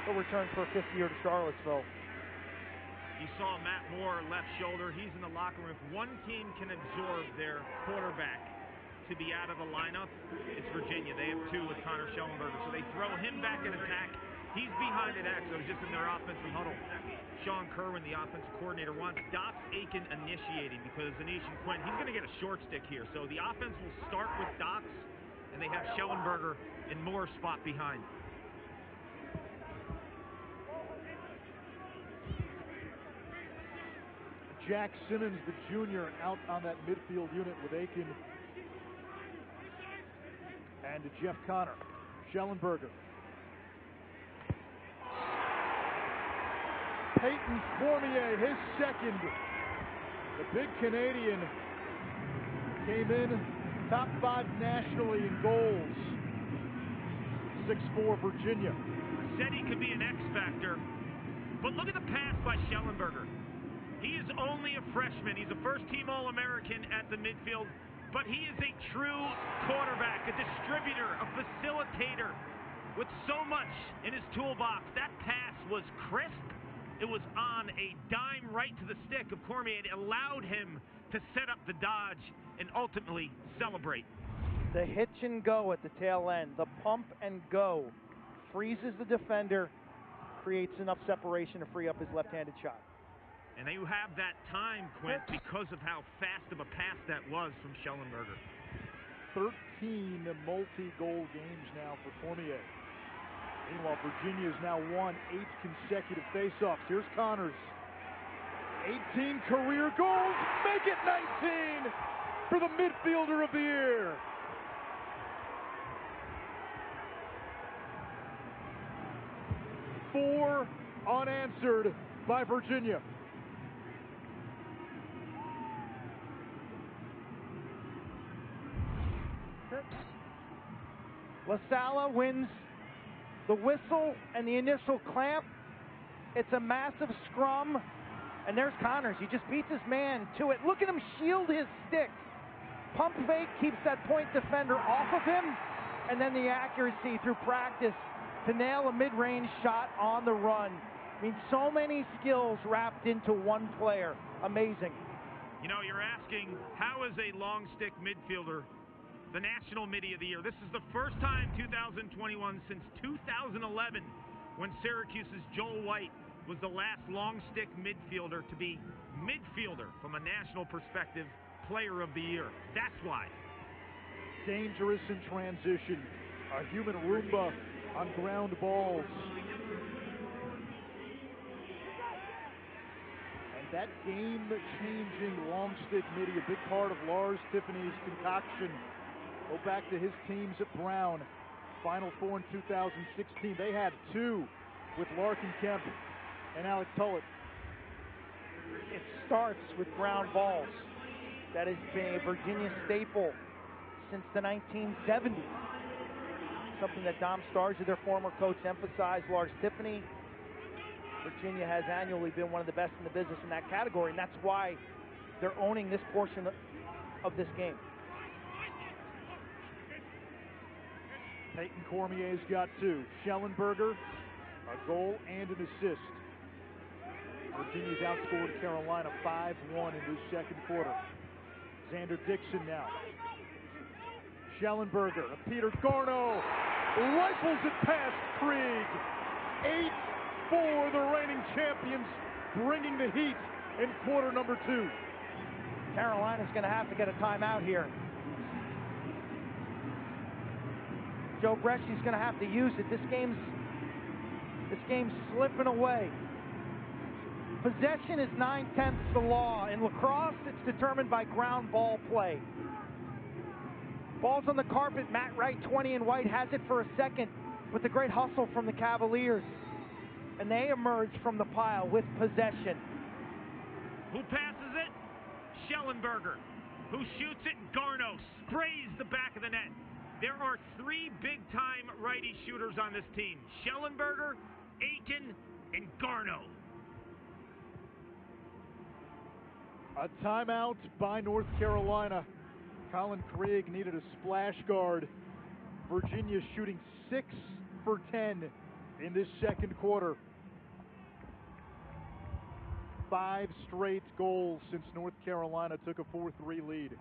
He'll return for a 5th year to Charlottesville. You saw Matt Moore, left shoulder. He's in the locker room. If one team can absorb their quarterback to be out of the lineup, it's Virginia. They have 2 with Connor Schellenberger. So they throw him back in attack. He's behind it, actually. Just in their offensive huddle. Sean Kerwin, the offensive coordinator, wants Dox Aiken initiating because Anishan Quinn, he's going to get a short stick here. So the offense will start with Dox, and they have Schellenberger in Moore's spot behind. Jack Simmons, the junior, out on that midfield unit with Aiken And Jeff Connor. Schellenberger. Peyton Cormier, his second. The big Canadian came in top 5 nationally in goals. 6'4" Virginia. Said he could be an X factor, but look at the pass by Schellenberger. He is only a freshman. He's a first-team All-American at the midfield, but he is a true quarterback, a distributor, a facilitator with so much in his toolbox. That pass was crisp. It was on a dime right to the stick of Cormier. It allowed him to set up the dodge and ultimately celebrate. The hitch and go at the tail end, the pump and go, freezes the defender, creates enough separation to free up his left-handed shot. And you have that time, Quint, because of how fast of a pass that was from Schellenberger. 13 multi-goal games now for Cormier. Meanwhile, Virginia has now won 8 consecutive faceoffs. Here's Connors. 18 career goals, make it 19 for the midfielder of the year. Four unanswered by Virginia. LaSala wins the whistle and the initial clamp. It's a massive scrum, and there's Connors. He just beats his man to it. Look at him shield his stick. Pump fake keeps that point defender off of him, and then the accuracy through practice to nail a mid-range shot on the run. I mean, so many skills wrapped into one player. Amazing. You know, you're asking, how is a long stick midfielder the National Midi of the Year? This is the first time 2021 since 2011 when Syracuse's Joel White was the last long stick midfielder to be midfielder from a national perspective, player of the year. That's why. Dangerous in transition. A human Roomba on ground balls. And that game-changing long stick midi, a big part of Lars Tiffany's concoction. Go back to his teams at Brown. Final Four in 2016. They had 2 with Larkin Kemp and Alec Tullett. It starts with ground balls. That has been a Virginia staple since the 1970s. Something that Dom Starsia, their former coach, emphasized. Lars Tiffany. Virginia has annually been one of the best in the business in that category, and that's why they're owning this portion of this game. Peyton Cormier's got 2. Schellenberger, a goal and an assist. Virginia's outscored Carolina 5-1 in this second quarter. Xander Dixon now. Schellenberger, Peter Garneau, rifles it past Krieg. 8-4, the reigning champions, bringing the heat in quarter number 2. Carolina's going to have to get a timeout here. Joe Bresci's going to have to use it. This game's slipping away. Possession is 9/10 the law. In lacrosse, it's determined by ground ball play. Ball's on the carpet. Matt Wright, 20 and white, has it for a second with the great hustle from the Cavaliers. And they emerge from the pile with possession. Who passes it? Schellenberger. Who shoots it? Garneau sprays the back of the net. There are 3 big-time righty shooters on this team. Schellenberger, Aiken, and Garneau. A timeout by North Carolina. Colin Krieg needed a splash guard. Virginia shooting 6 for 10 in this second quarter. 5 straight goals since North Carolina took a 4-3 lead.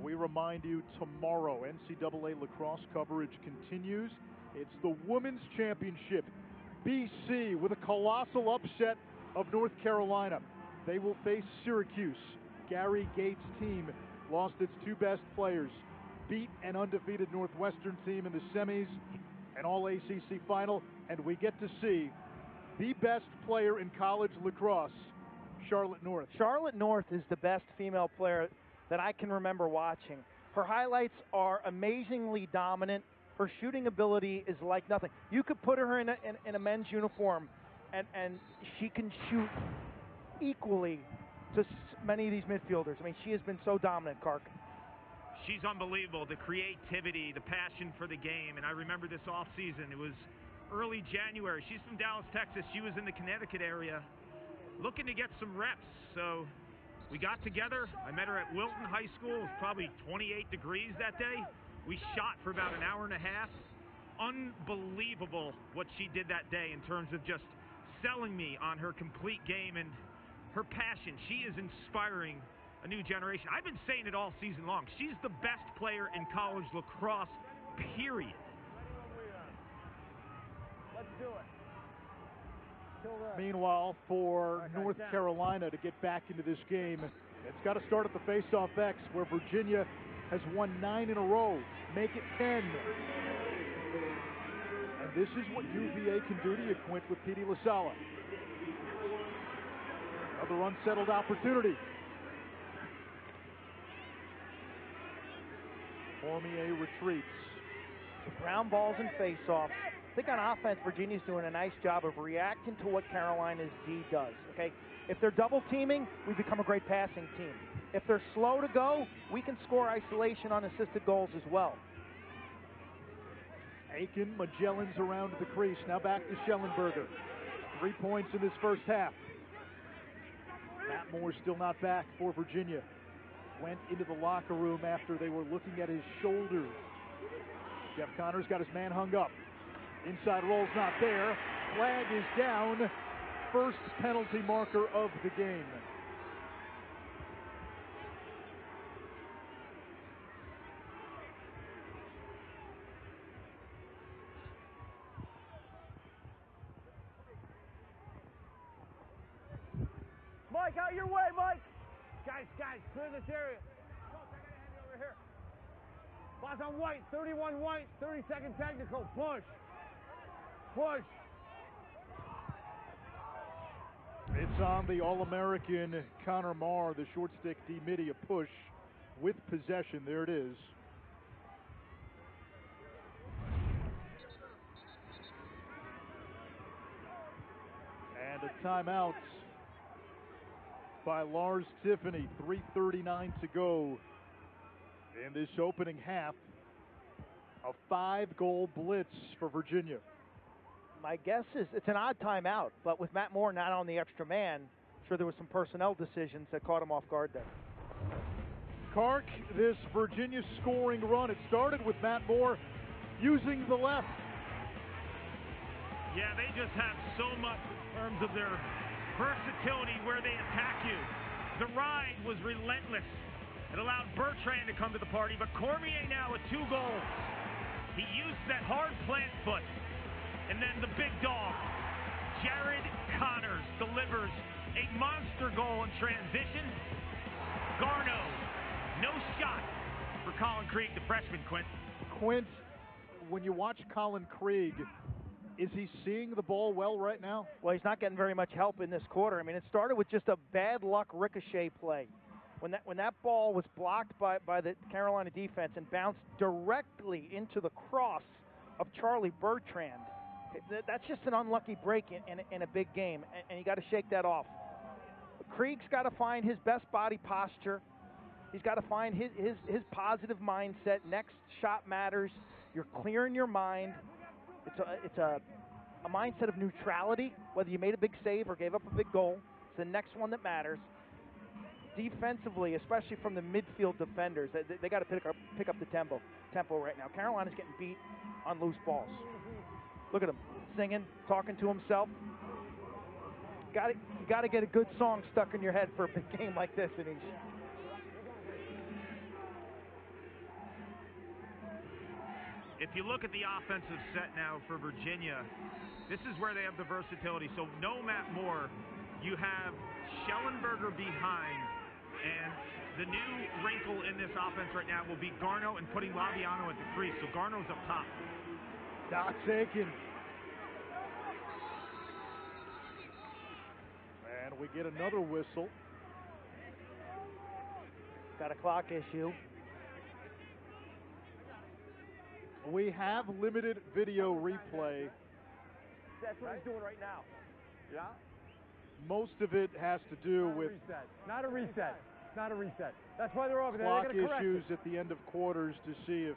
We remind you tomorrow, NCAA lacrosse coverage continues. It's the Women's Championship. BC with a colossal upset of North Carolina. They will face Syracuse. Gary Gates' team lost its 2 best players, beat an undefeated Northwestern team in the semis, an all-ACC final, and we get to see the best player in college lacrosse, Charlotte North. Charlotte North is the best female player that I can remember watching. Her highlights are amazingly dominant. Her shooting ability is like nothing. You could put her in a men's uniform, and she can shoot equally to many of these midfielders. I mean, she has been so dominant, Kark. She's unbelievable. The creativity, the passion for the game. And I remember this offseason. It was early January. She's from Dallas, Texas. She was in the Connecticut area looking to get some reps. So we got together. I met her at Wilton High School. It was probably 28 degrees that day. We shot for about an hour and a half. Unbelievable what she did that day in terms of just selling me on her complete game and her passion. She is inspiring a new generation. I've been saying it all season long. She's the best player in college lacrosse, period. Let's do it. Meanwhile, for North Carolina to get back into this game, it's got to start at the face-off X, where Virginia has won 9 in a row. Make it 10. And this is what UVA can do to you, Quint, with Petey LaSala. Another unsettled opportunity. Cormier retreats. Ground balls and face-offs. I think on offense, Virginia's doing a nice job of reacting to what Carolina's D does, okay? If they're double teaming, we become a great passing team. If they're slow to go, we can score isolation on assisted goals as well. Aiken, Magellan's around the crease. Now back to Schellenberger. 3 points in this first half. Matt Moore still not back for Virginia. Went into the locker room after they were looking at his shoulders. Jeff Connors got his man hung up. Inside roll's not there. Flag is down. First penalty marker of the game. Mike, out your way, Mike. Guys, clear this area. Over here. Boss on white, 31 white, 30-second technical. Push. It's on the All-American Connor Marr, the short stick D-midi, a push with possession. There it is. And a timeout by Lars Tiffany. 3:39 to go in this opening half. A 5-goal blitz for Virginia. My guess is it's an odd timeout, but with Matt Moore not on the extra man, I'm sure there was some personnel decisions that caught him off guard there. Kark, this Virginia scoring run, it started with Matt Moore using the left. Yeah, they just have so much in terms of their versatility where they attack you. The ride was relentless. It allowed Bertrand to come to the party, but Cormier now with 2 goals. He used that hard plant foot. And then the big dog, Jared Connors, delivers a monster goal in transition. Garneau, no shot for Colin Krieg, the freshman, Quint. Quint, when you watch Colin Krieg, is he seeing the ball well right now? Well, he's not getting very much help in this quarter. I mean, it started with just a bad luck ricochet play. When that ball was blocked by the Carolina defense and bounced directly into the cross of Charlie Bertrand, that's just an unlucky break in a big game, and you got to shake that off. Krieg's got to find his best body posture. He's got to find his positive mindset. Next shot matters. You're clearing your mind. It's a mindset of neutrality, whether you made a big save or gave up a big goal. It's the next one that matters. Defensively, especially from the midfield defenders, they got to pick up the tempo right now. Carolina's getting beat on loose balls. Look at him singing, talking to himself. You got to get a good song stuck in your head for a big game like this, Anish. If you look at the offensive set now for Virginia, this is where they have the versatility. So no Matt Moore, you have Schellenberger behind, and the new wrinkle in this offense right now will be Garneau and putting Laviano at the crease. So Garneau's up top. Doc Aiken. And we get another whistle. Got a clock issue. We have limited video replay. That's what he's doing right now. Yeah? Most of it has to do with reset. Not a reset. Not a reset. That's why they're over there. clock issues at the end of quarters to see if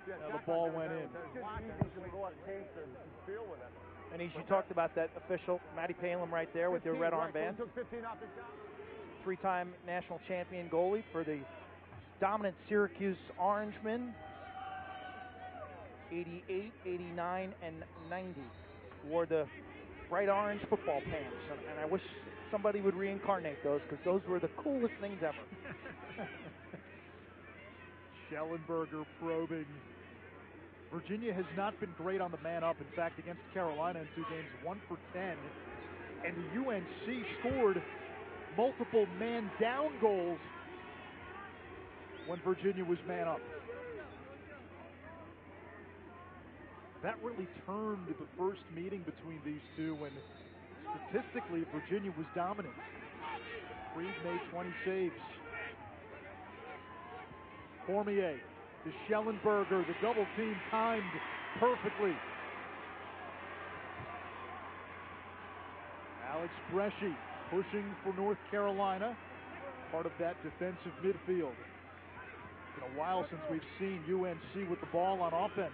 the ball went in. And you talked about that official, Matty Palin right there with their red armband. Three-time national champion goalie for the dominant Syracuse Orangemen. 88, 89, and 90. Wore the bright orange football pants. And I wish somebody would reincarnate those, because those were the coolest things ever. Schellenberger probing. Virginia has not been great on the man up. In fact, against Carolina in 2 games, 1 for 10. And the UNC scored multiple man down goals when Virginia was man up. That really turned the first meeting between these two when statistically Virginia was dominant. Reed made 20 saves. Cormier to Schellenberger, the double team timed perfectly. Alex Bresci pushing for North Carolina, part of that defensive midfield. It's been a while since we've seen UNC with the ball on offense.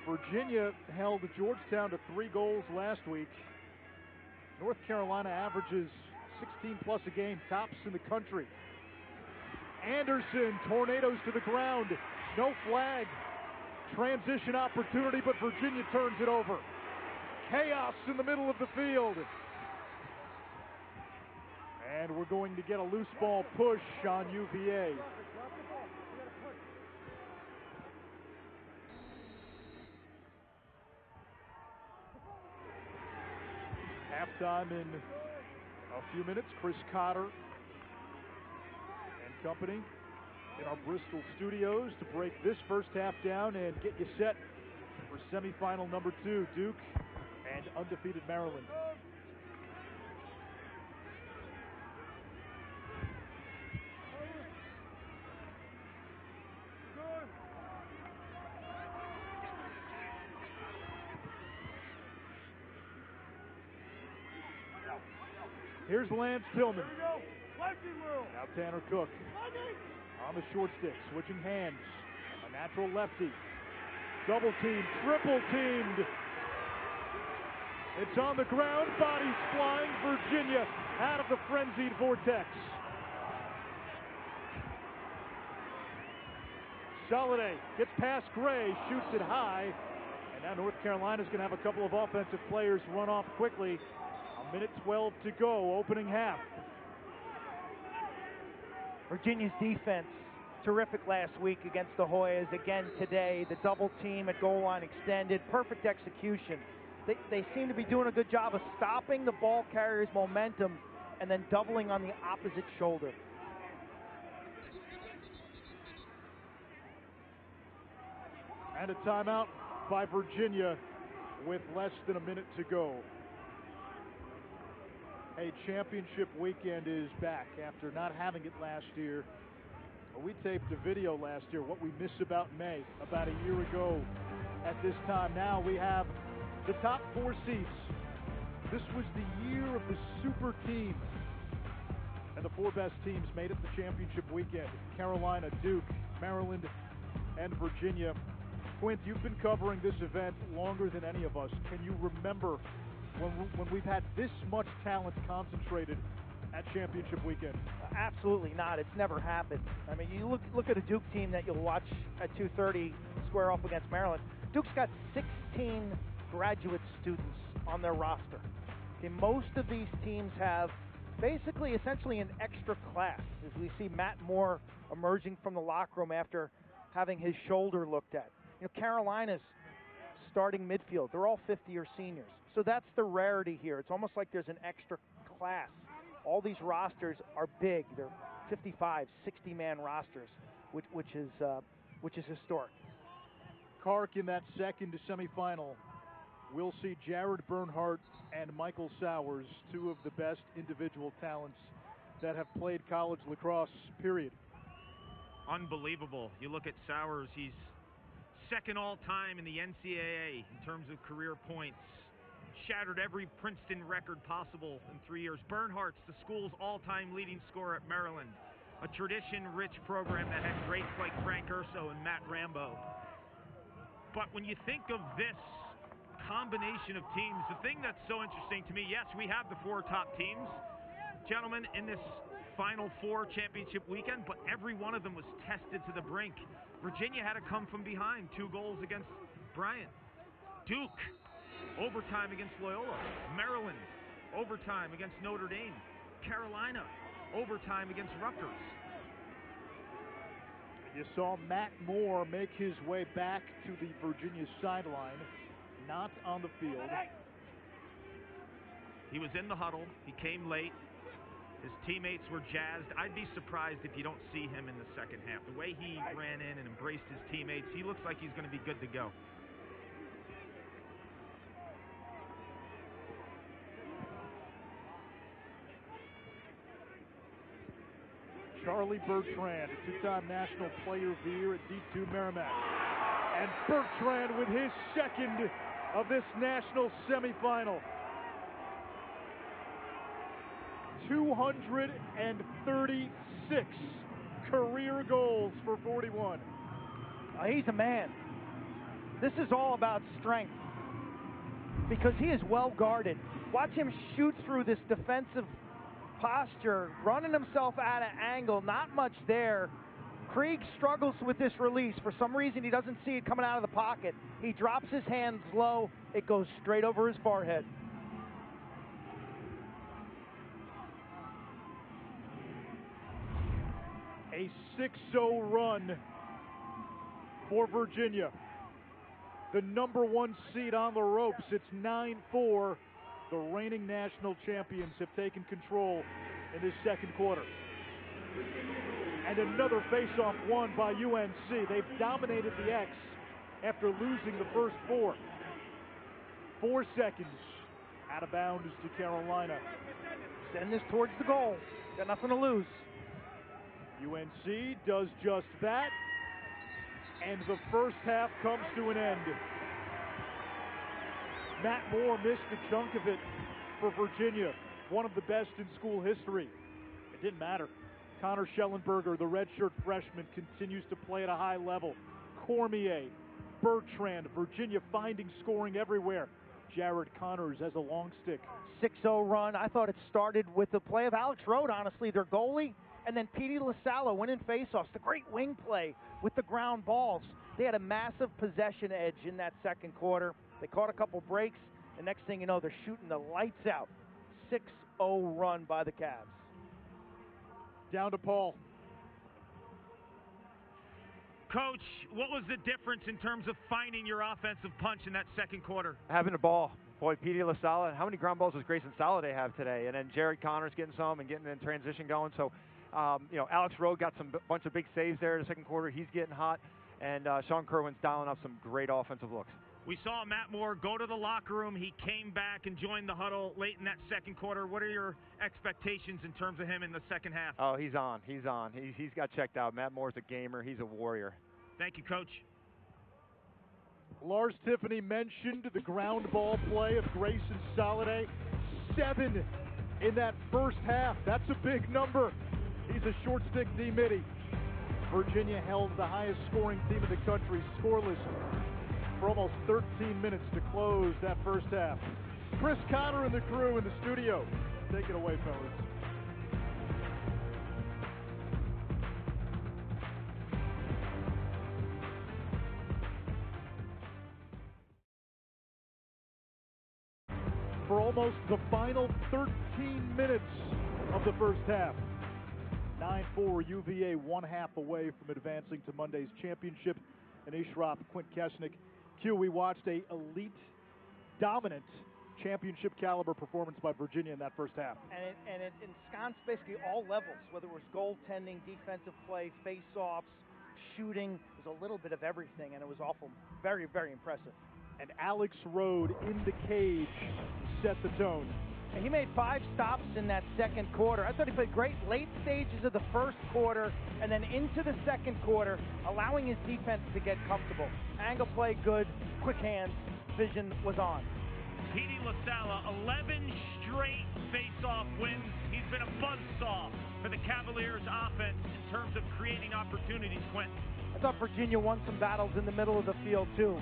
Virginia held Georgetown to 3 goals last week. North Carolina averages 16 plus a game, tops in the country. Anderson, tornadoes to the ground, no flag. Transition opportunity, but Virginia turns it over. Chaos in the middle of the field. And we're going to get a loose ball push on UVA. Halftime in a few minutes. Chris Cotter and company in our Bristol studios to break this first half down and get you set for semifinal number 2, Duke and undefeated Maryland. Here's Lance Tillman. Now Tanner Cook on the short stick, switching hands. A natural lefty. Double team, triple teamed. It's on the ground, bodies flying. Virginia out of the frenzied vortex. Soliday gets past Gray, shoots it high. And now North Carolina's going to have a couple of offensive players run off quickly. A minute 12 to go, opening half. Virginia's defense, terrific last week against the Hoyas. Again today, the double team at goal line extended, perfect execution. They seem to be doing a good job of stopping the ball carrier's momentum and then doubling on the opposite shoulder. And a timeout by Virginia with less than a minute to go. Hey, championship weekend is back after not having it last year. We taped a video last year, What We Miss About May, about a year ago at this time. Now we have the top 4 seats. This was the year of the super team. And the 4 best teams made it the championship weekend. Carolina, Duke, Maryland, and Virginia. Quint, you've been covering this event longer than any of us. Can you remember when we've had this much talent concentrated at championship weekend? Absolutely not. It's never happened. I mean, you look at a Duke team that you'll watch at 2:30 square off against Maryland. Duke's got 16 graduate students on their roster. Okay, most of these teams have basically, essentially an extra class, as we see Matt Moore emerging from the locker room after having his shoulder looked at. You know, Carolina's starting midfield, they're all fifth-year seniors. So that's the rarity here. It's almost like there's an extra class. All these rosters are big. They're 55, 60-man rosters, which is historic. Kark in that second semifinal. We'll see Jared Bernhardt and Michael Sowers, 2 of the best individual talents that have played college lacrosse, period. Unbelievable. You look at Sowers, he's second all-time in the NCAA in terms of career points. Shattered every Princeton record possible in 3 years. Bernhardt's the school's all-time leading scorer at Maryland. A tradition-rich program that had greats like Frank Urso and Matt Rambo. But when you think of this combination of teams, the thing that's so interesting to me, yes, we have the 4 top teams, gentlemen, in this Final Four championship weekend, but every one of them was tested to the brink. Virginia had to come from behind, 2 goals against Bryant. Duke, overtime against Loyola. Maryland, overtime against Notre Dame. Carolina, overtime against Rutgers. You saw Matt Moore make his way back to the Virginia sideline, not on the field. He was in the huddle. He came late. His teammates were jazzed. I'd be surprised if you don't see him in the second half. The way he ran in and embraced his teammates, he looks like he's going to be good to go. Charlie Bertrand, a 2-time National Player of the Year at D2 Merrimack. And Bertrand with his second of this national semifinal. 236 career goals for 41. He's a man. This is all about strength because he is well guarded. Watch him shoot through this defensive posture, running himself out of angle, not much there. Krieg struggles with this release. For some reason, he doesn't see it coming out of the pocket. He drops his hands low. It goes straight over his forehead. A 6-0 run for Virginia. The #1 seed on the ropes. It's 9-4. The reigning national champions have taken control in this second quarter. And another face-off won by UNC. They've dominated the X after losing the first 4. 4 seconds. Out of bounds to Carolina. Send this towards the goal. Got nothing to lose. UNC does just that. And the first half comes to an end. Matt Moore missed a chunk of it for Virginia, one of the best in school history. It didn't matter. Connor Schellenberger, the redshirt freshman, continues to play at a high level. Cormier, Bertrand, Virginia finding scoring everywhere. Jared Connors has a long stick. 6-0 run. I thought it started with the play of Alex Rode, honestly, their goalie, and then Petey LaSallo winning faceoffs. The great wing play with the ground balls. They had a massive possession edge in that second quarter. They caught a couple breaks, and next thing you know, they're shooting the lights out. 6-0 run by the Cavs. Down to Paul. Coach, what was the difference in terms of finding your offensive punch in that second quarter? Having the ball. Boy, Petey LaSala, how many ground balls does Grayson Soliday have today? And then Jared Connors getting some and getting in transition going. So, Alex Rode got some bunch of big saves there in the second quarter. He's getting hot. And Sean Kerwin's dialing up some great offensive looks. We saw Matt Moore go to the locker room. He came back and joined the huddle late in that second quarter. What are your expectations in terms of him in the second half? Oh, he's on. He's on. He's got checked out. Matt Moore's a gamer. He's a warrior. Thank you, Coach. Lars Tiffany mentioned the ground ball play of Grayson Soliday. 7 in that first half. That's a big number. He's a short stick D-Midi. Virginia held the highest scoring team in the country scoreless for almost 13 minutes to close that first half. Chris Connor and the crew in the studio. Take it away, fellas. For almost the final 13 minutes of the first half. 9-4 UVA, 1 half away from advancing to Monday's championship. And Ishraf, Quint Kesnick. Q, we watched a elite, dominant, championship caliber performance by Virginia in that first half. And it ensconced basically all levels, whether it was goaltending, defensive play, face-offs, shooting. It was a little bit of everything, and it was awful. Very, very impressive. And Alex Rode in the cage set the tone. He made 5 stops in that second quarter. I thought he played great late stages of the first quarter and then into the second quarter, allowing his defense to get comfortable. Angle play good, quick hands, vision was on. Petey LaSalla, 11 straight face-off wins. He's been a buzzsaw for the Cavaliers offense in terms of creating opportunities, Quentin. I thought Virginia won some battles in the middle of the field too.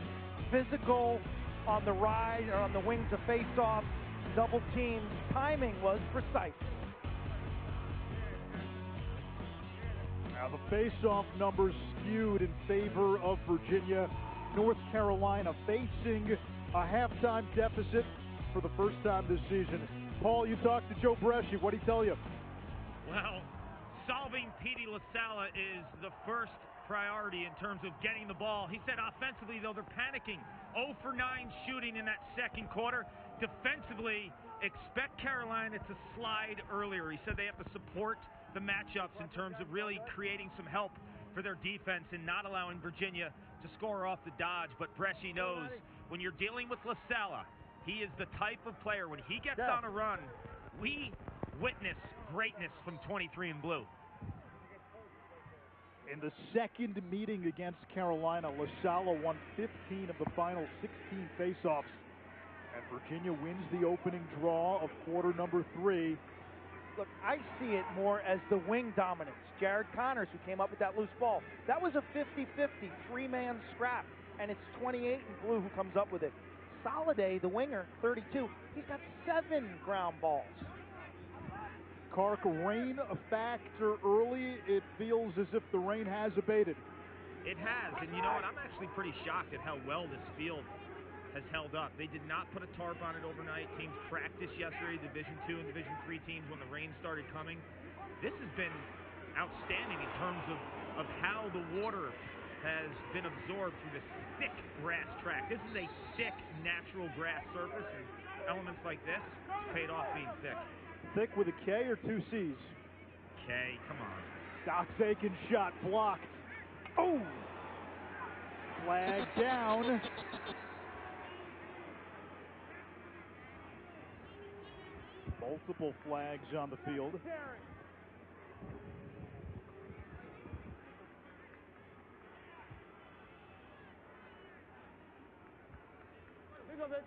Physical on the ride or on the wings of face-offs, double teams, timing was precise. Now the face-off numbers skewed in favor of Virginia. North Carolina facing a halftime deficit for the first time this season. Paul, you talked to Joe Bresci. What did he tell you? Well, solving Petey LaSalla is the first priority in terms of getting the ball. He said offensively, though, they're panicking. 0 for 9 shooting in that second quarter. Defensively, expect Carolina to slide earlier. He said they have to support the matchups in terms of really creating some help for their defense and not allowing Virginia to score off the dodge. But Bresci knows when you're dealing with LaSalla, he is the type of player, when he gets on a run, we witness greatness from 23 in blue. In the second meeting against Carolina, LaSalla won 15 of the final 16 faceoffs. And Virginia wins the opening draw of quarter number 3. Look, I see it more as the wing dominance. Jared Connors, who came up with that loose ball. That was a 50-50, 3-man scrap. And it's 28 in blue who comes up with it. Soliday, the winger, 32. He's got 7 ground balls. Kark, rain a factor early. It feels as if the rain has abated. It has, and you know what? I'm actually pretty shocked at how well this field has held up. They did not put a tarp on it overnight. Teams practiced yesterday, Division II and Division III teams, when the rain started coming. This has been outstanding in terms of how the water has been absorbed through this thick grass track. This is a thick, natural grass surface, and elements like this paid off being thick. Thick with a K or 2 C's? K, come on. Dox Aitken shot blocked. Oh! Flag down. Multiple flags on the field.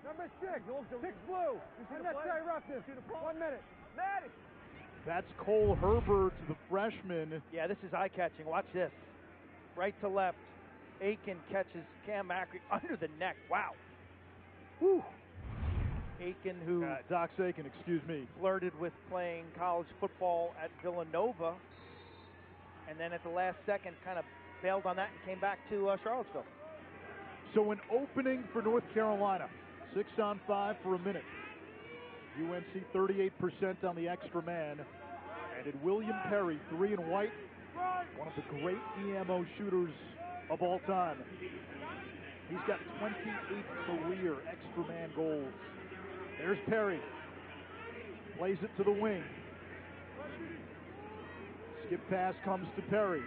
Number 6. 6 blue. Unnecessary roughness. 1 minute. Maddie. That's Cole Herbert, the freshman. Yeah, this is eye-catching. Watch this. Right to left. Aiken catches Cam Macri under the neck. Wow. Whew. Aiken, who Dox Aitken, excuse me, flirted with playing college football at Villanova, and then at the last second kind of bailed on that and came back to Charlottesville. So an opening for North Carolina. 6-on-5 for a minute. UNC 38% on the extra man. And in William Perry, 3 and white, one of the great EMO shooters of all time. He's got 28 career extra man goals. There's Perry. Plays it to the wing. Skip pass comes to Perry.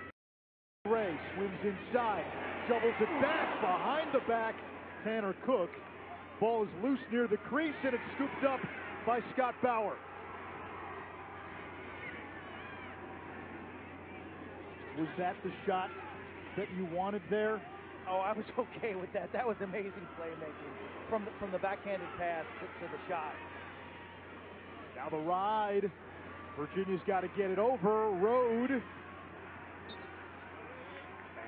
Ray swims inside. Shovels it back. Behind the back, Tanner Cook. Ball is loose near the crease, and it's scooped up by Scott Bauer. Was that the shot that you wanted there? Oh, I was okay with that. That was amazing playmaking from the backhanded pass to the shot. Now the ride. Virginia's got to get it over. Road.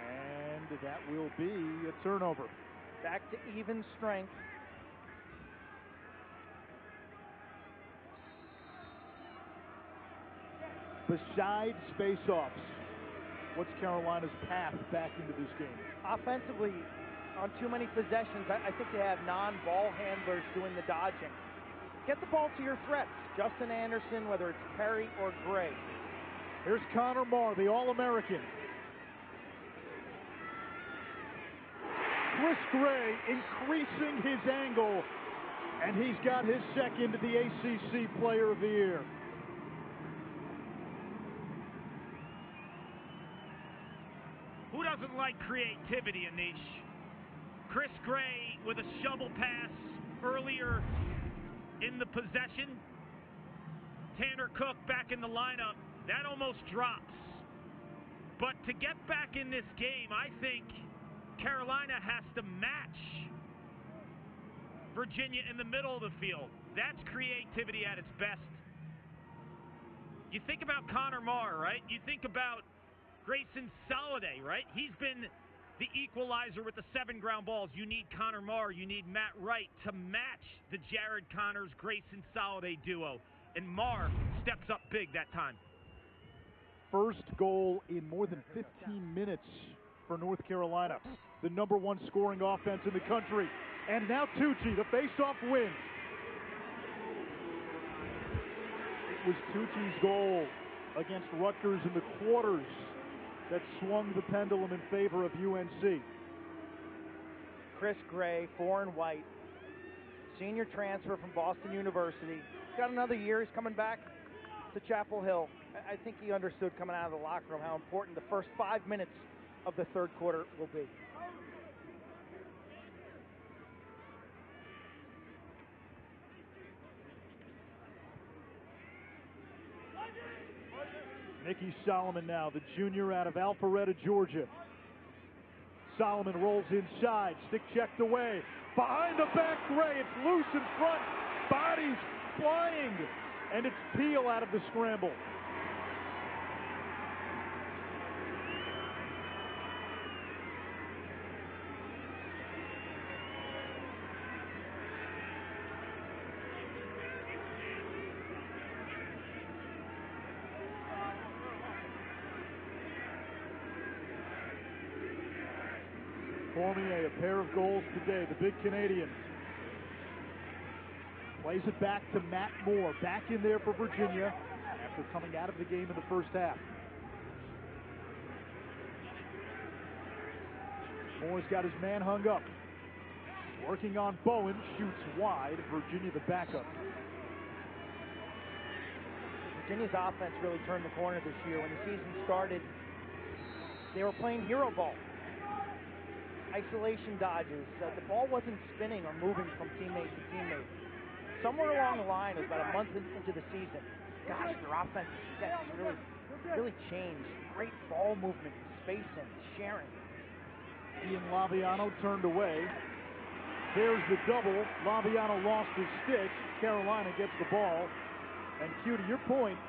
And that will be a turnover. Back to even strength. Besides face-offs, what's Carolina's path back into this game? Offensively, on too many possessions, I think they have non-ball handlers doing the dodging. Get the ball to your threats. Justin Anderson, whether it's Perry or Gray. Here's Connor Marr, the All-American. Chris Gray increasing his angle, and he's got his second to the ACC Player of the Year. Who doesn't like creativity, Anish? Chris Gray with a shovel pass earlier in the possession Tanner Cook back in the lineup, that almost drops. But to get back in this game, I think Carolina has to match Virginia in the middle of the field. That's creativity at its best. You think about Connor Marr, right? You think about Grayson Soliday, right? He's been the equalizer with the 7 ground balls. You need Connor Marr, you need Matt Wright to match the Jared Connors, Grayson Soliday duo. And Marr steps up big that time. First goal in more than 15 minutes for North Carolina. The #1 scoring offense in the country. And now Tucci, the faceoff wins. It was Tucci's goal against Rutgers in the quarters that swung the pendulum in favor of UNC. Chris Gray, 4 and white, senior transfer from Boston University. He's got another year. He's coming back to Chapel Hill. I think he understood coming out of the locker room how important the first 5 minutes of the third quarter will be. Nicky Solomon now, the junior out of Alpharetta, Georgia. Solomon rolls inside, stick checked away. Behind the back, Gray, it's loose in front. Bodies flying, and it's Peel out of the scramble. Cormier, a pair of goals today, the big Canadian. Plays it back to Matt Moore, back in there for Virginia after coming out of the game in the first half. Moore's got his man hung up. Working on Bowen, shoots wide. Virginia the backup. Virginia's offense really turned the corner this year. When the season started, they were playing hero ball. Isolation dodges. The ball wasn't spinning or moving from teammate to teammate. Somewhere along the line, it was about a month into the season, gosh, their offensive steps really changed. Great ball movement, spacing, sharing. Ian Laviano turned away. There's the double. Laviano lost his stick. Carolina gets the ball. And Q, to your point,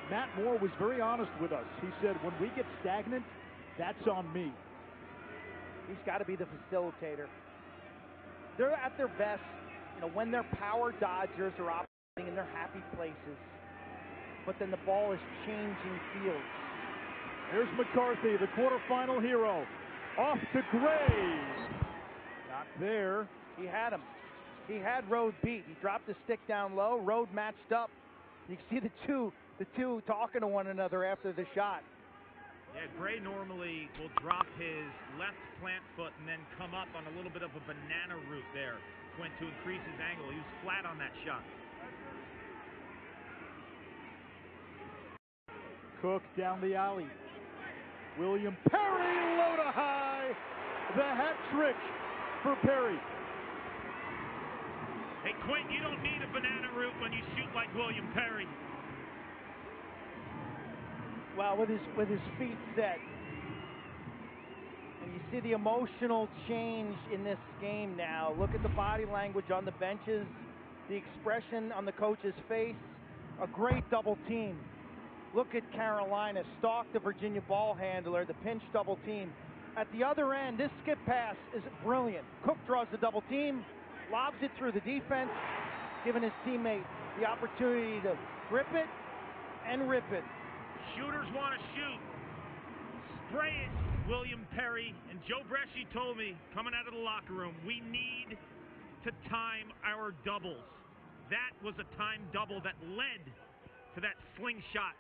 Matt Moore was very honest with us. He said, when we get stagnant, that's on me. He's got to be the facilitator. They're at their best, when their power dodgers are operating in their happy places. But then the ball is changing fields. Here's McCarthy, the quarterfinal hero. Off to Gray. Not there. He had him. He had Rode beat. He dropped the stick down low. Rode matched up. You can see the two talking to one another after the shot. Yeah, Gray normally will drop his left plant foot and then come up on a little bit of a banana root there to increase his angle. He was flat on that shot. Cook down the alley. William Perry, low to high. The hat trick for Perry. Hey, Quint, you don't need a banana root when you shoot like William Perry. Well, with his feet set. And you see the emotional change in this game now. Look at the body language on the benches, the expression on the coach's face. A great double team. Look at Carolina stalk the Virginia ball handler, the pinch double team. At the other end, this skip pass is brilliant. Cook draws the double team, lobs it through the defense, giving his teammate the opportunity to grip it and rip it. Shooters want to shoot. Spray it, William Perry. And Joe Bresci told me, coming out of the locker room, we need to time our doubles. That was a timed double that led to that slingshot.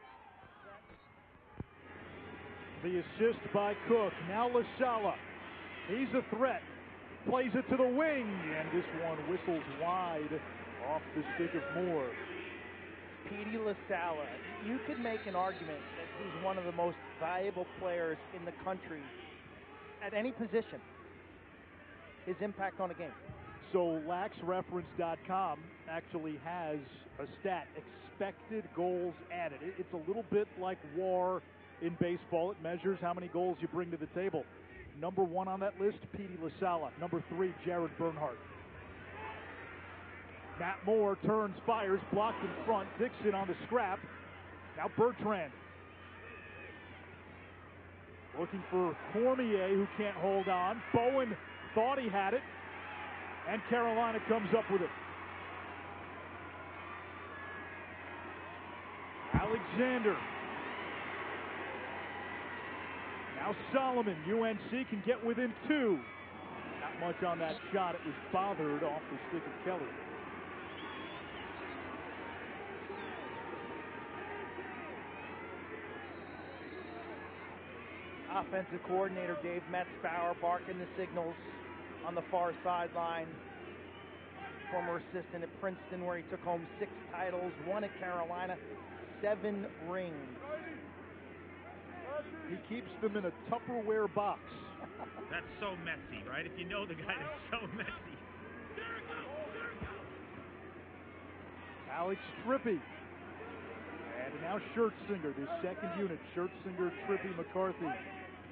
The assist by Cook. Now LaSala. He's a threat. Plays it to the wing. And this one whistles wide off the stick of Moore. Petey LaSala, you could make an argument that he's one of the most valuable players in the country at any position. His impact on a game. So LaxReference.com actually has a stat expected goals added. It's a little bit like WAR in baseball. It measures how many goals you bring to the table. Number 1 on that list, Petey LaSala. Number 3, Jared Bernhardt. Matt Moore turns, fires, blocked in front. Dixon on the scrap. Now Bertrand. Looking for Cormier, who can't hold on. Bowen thought he had it, and Carolina comes up with it. Alexander. Now Solomon. UNC can get within 2. Not much on that shot. It was bothered off the stick of Kelly. Offensive coordinator Dave Metzbauer barking the signals on the far sideline. Former assistant at Princeton, where he took home 6 titles, 1 at Carolina, 7 rings. He keeps them in a Tupperware box. That's so messy, right? If you know the guy, that's so messy. Alex Trippy. And now Schertzinger, the second unit. Schertzinger, Trippy, McCarthy.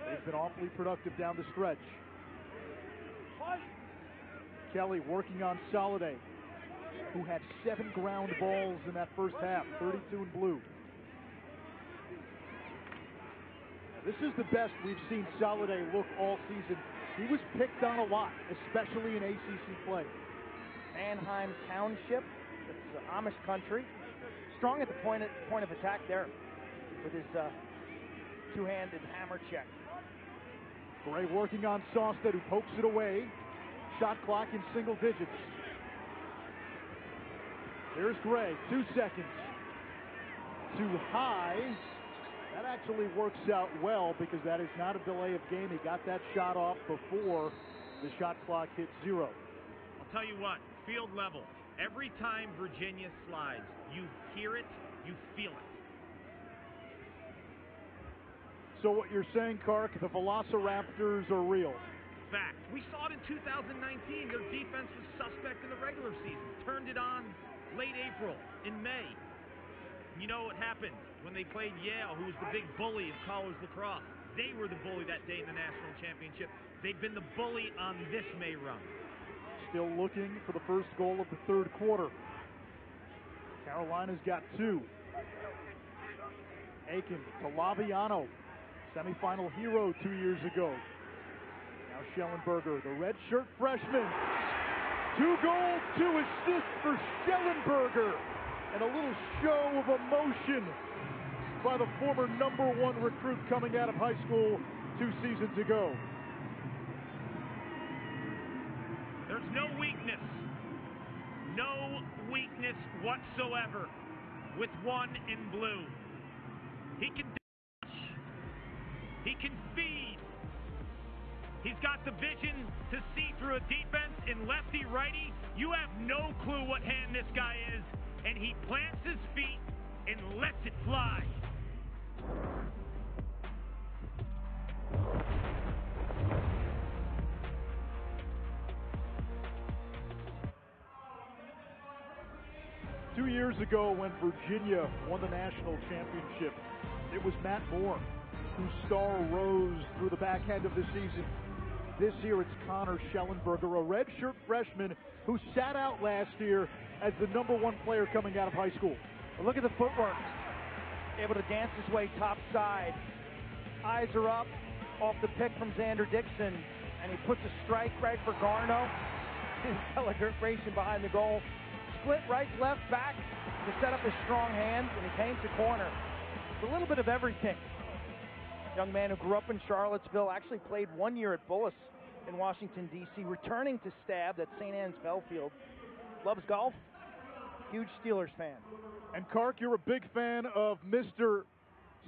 They've been awfully productive down the stretch. Kelly working on Soliday, who had 7 ground balls in that first half, 32 in blue. This is the best we've seen Soliday look all season. He was picked on a lot, especially in ACC play. Manheim Township, it's Amish country. Strong at the point of attack there with his two-handed hammer check. Gray working on Sawstead, who pokes it away. Shot clock in single digits. Here's Gray, 2 seconds. Too high. That actually works out well because that is not a delay of game. He got that shot off before the shot clock hit 0. I'll tell you what, field level, every time Virginia slides, you hear it, you feel it. So what you're saying, Kark, the Velociraptors are real. Fact. We saw it in 2019. Their defense was suspect in the regular season. Turned it on late April, in May. You know what happened when they played Yale, who was the big bully of college lacrosse. They were the bully that day in the national championship. They've been the bully on this May run. Still looking for the first goal of the third quarter. Carolina's got 2. Aiken to Laviano. Semifinal hero 2 years ago. Now Schellenberger, the redshirt freshman. 2 goals, 2 assists for Schellenberger. And a little show of emotion by the former #1 recruit coming out of high school 2 seasons ago. There's no weakness. No weakness whatsoever with one in blue. He can dash. He can feed. He's got the vision to see through a defense in lefty-righty. You have no clue what hand this guy is, and he plants his feet and lets it fly. Two years ago, when Virginia won the national championship, it was Matt Moore whose star rose through the back end of the season. This year, it's Connor Schellenberger, a redshirt freshman who sat out last year as the #1 player coming out of high school. But look at the footwork. Able to dance his way topside. Eyes are up off the pick from Xander Dixon, and he puts a strike right for Garno. His celebration behind the goal. Split right, left, back to set up his strong hands, and he paints a corner. It's a little bit of everything. Young man who grew up in Charlottesville, actually played 1 year at Bullis in Washington, D.C., returning to Stab at St. Anne's Belfield. Loves golf. Huge Steelers fan. And Kark, you're a big fan of Mr.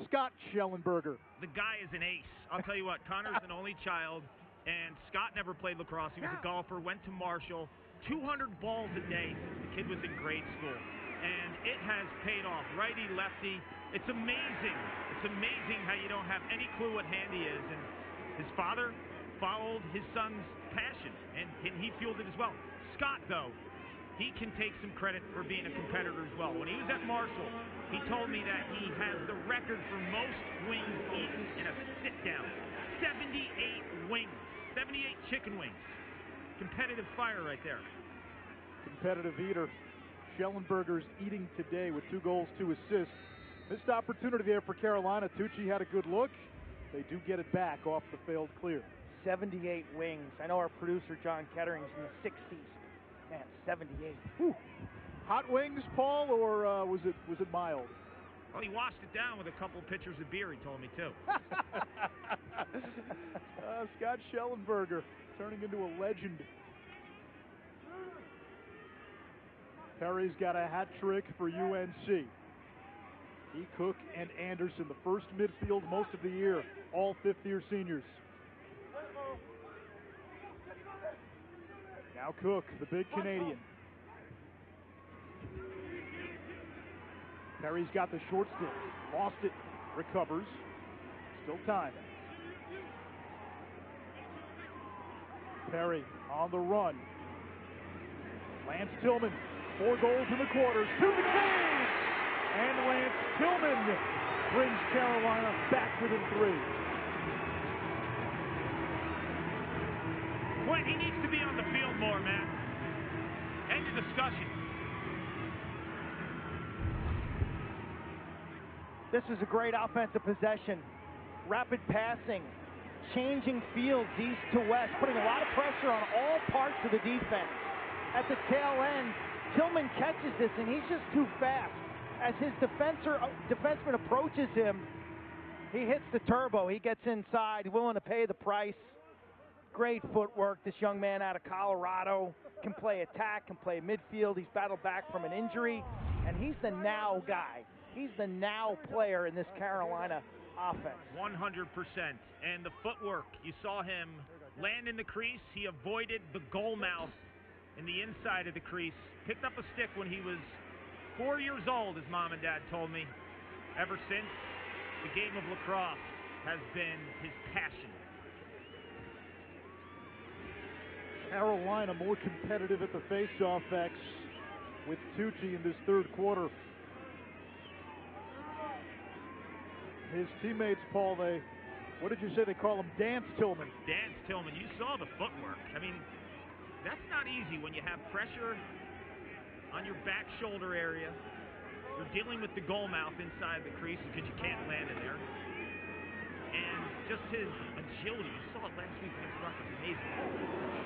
Scott Schellenberger. The guy is an ace. I'll tell you what, Connor's an only child, and Scott never played lacrosse. He was a golfer, went to Marshall. 200 balls a day since the kid was in grade school. And it has paid off. Righty, lefty. It's amazing. It's amazing how you don't have any clue what hand he is. And his father followed his son's passion, and he fueled it as well. Scott, though, he can take some credit for being a competitor as well. When he was at Marshall, he told me that he has the record for most wings eaten in a sit-down. 78 wings. 78 chicken wings. Competitive fire right there. Competitive eater. Schellenberger's eating today with 2 goals, 2 assists. Missed opportunity there for Carolina. Tucci had a good look. They do get it back off the failed clear. 78 wings. I know our producer, John Kettering's in the 60s. Man, 78. Whew. Hot wings, Paul, or was it mild? Well, he washed it down with a couple pitchers of beer, he told me, too. Scott Schellenberger turning into a legend. Perry's got a hat trick for UNC. He, Cook, and Anderson, the first midfield most of the year, all fifth-year seniors. Now Cook, the big Canadian. Perry's got the short stick, lost it, recovers, still time. Perry on the run. Lance Tillman, 4 goals in the quarters, to the cage! And Lance Tillman brings Carolina back within 3. Quinn, he needs to be on the field more, man. End of discussion. This is a great offensive possession. Rapid passing, changing fields east to west, putting a lot of pressure on all parts of the defense. At the tail end, Tillman catches this, and he's just too fast. As his defenseman approaches him, he hits the turbo. He gets inside, willing to pay the price. Great footwork. This young man out of Colorado can play attack, can play midfield. He's battled back from an injury, and he's the now guy. He's the now player in this Carolina offense. 100%. And the footwork, you saw him land in the crease. He avoided the goal mouth in the inside of the crease. Picked up a stick when he was 4 years old, his mom and dad told me. Ever since, the game of lacrosse has been his passion. Carolina more competitive at the face-off X with Tucci in this third quarter. His teammates, Paul, what did you say they call him? Dance Tillman. Dance Tillman. You saw the footwork. I mean, that's not easy when you have pressure on your back shoulder area. You're dealing with the goal mouth inside the crease because you can't land in there. And just his agility. You saw it last week against Rutgers. Amazing.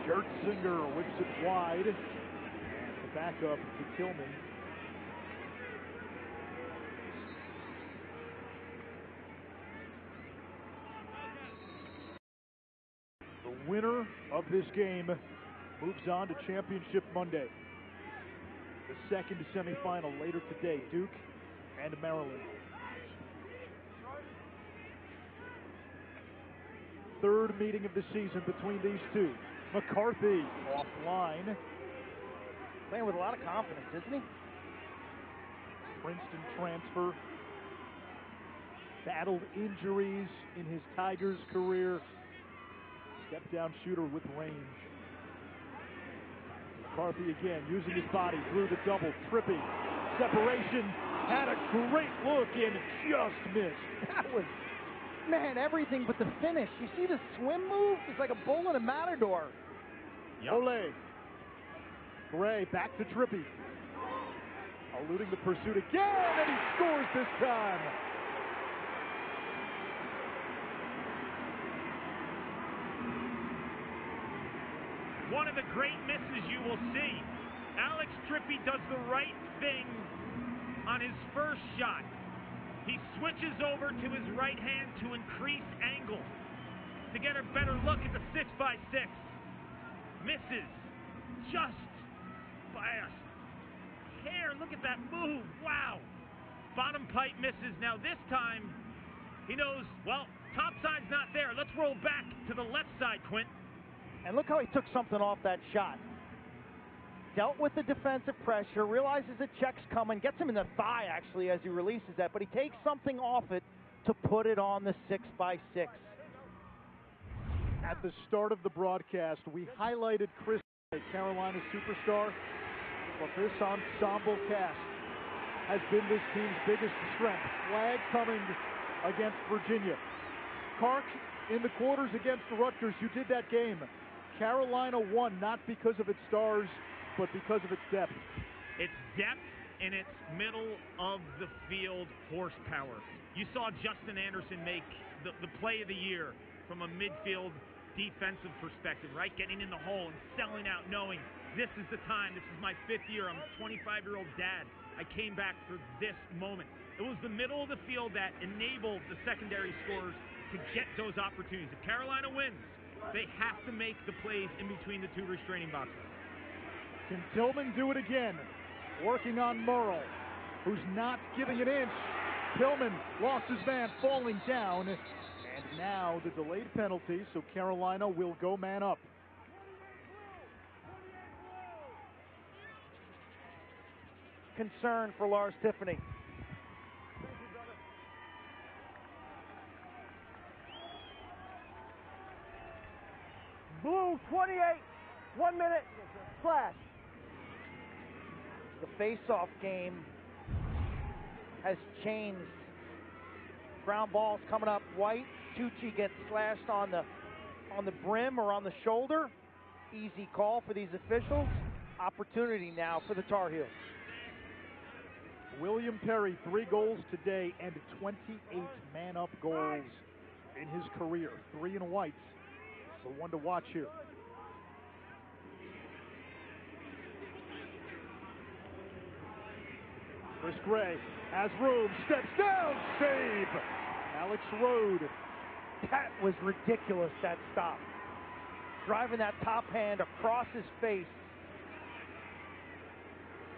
Schertzinger whips it wide. And the backup to Tillman. The winner of this game moves on to Championship Monday. The second semifinal later today, Duke and Maryland. Third meeting of the season between these two. McCarthy offline. Playing with a lot of confidence, isn't he? Princeton transfer. Battled injuries in his Tigers career. Step-down shooter with range. McCarthy again using his body through the double. Trippy. Separation. Had a great look and just missed. That was, man, everything but the finish. You see the swim move? It's like a bull in a matador. Yep. Ole. Gray back to Trippy. Eluding the pursuit again, and he scores this time. One of the great misses you will see. Alex Trippy does the right thing on his first shot. He switches over to his right hand to increase angle to get a better look at the 6x6. Misses just by a hair. Look at that move. Wow. Bottom pipe misses. Now this time he knows, well, top side's not there. Let's roll back to the left side, Quint. And look how he took something off that shot. Dealt with the defensive pressure, realizes the check's coming, gets him in the thigh actually as he releases that, but he takes something off it to put it on the 6x6. At the start of the broadcast, we highlighted Chris, Carolina's superstar. But this ensemble cast has been this team's biggest strength. Flag coming against Virginia. Kark in the quarters against Rutgers. You did that game. Carolina won not because of its stars, but because of its depth. It's depth and it's middle of the field horsepower. You saw Justin Anderson make the play of the year from a midfield defensive perspective, right? Getting in the hole and selling out, knowing this is the time. This is my 5th year. I'm a 25-year-old dad. I came back for this moment. It was the middle of the field that enabled the secondary scorers to get those opportunities. If Carolina wins, they have to make the plays in between the 2 restraining boxes. Can Tillman do it again? Working on Murrell, who's not giving an inch. Tillman lost his man, falling down. And now the delayed penalty, so Carolina will go man up. Concern for Lars Tiffany. Blue 28, 1 minute, slash. The face-off game has changed. Ground balls coming up. White, Tucci gets slashed on the brim or on the shoulder. Easy call for these officials. Opportunity now for the Tar Heels. William Perry, 3 goals today and 28 man-up goals in his career. 3 in white. So one to watch here. Chris Gray has room, steps down, save! Alex Rode. That was ridiculous, that stop. Driving that top hand across his face.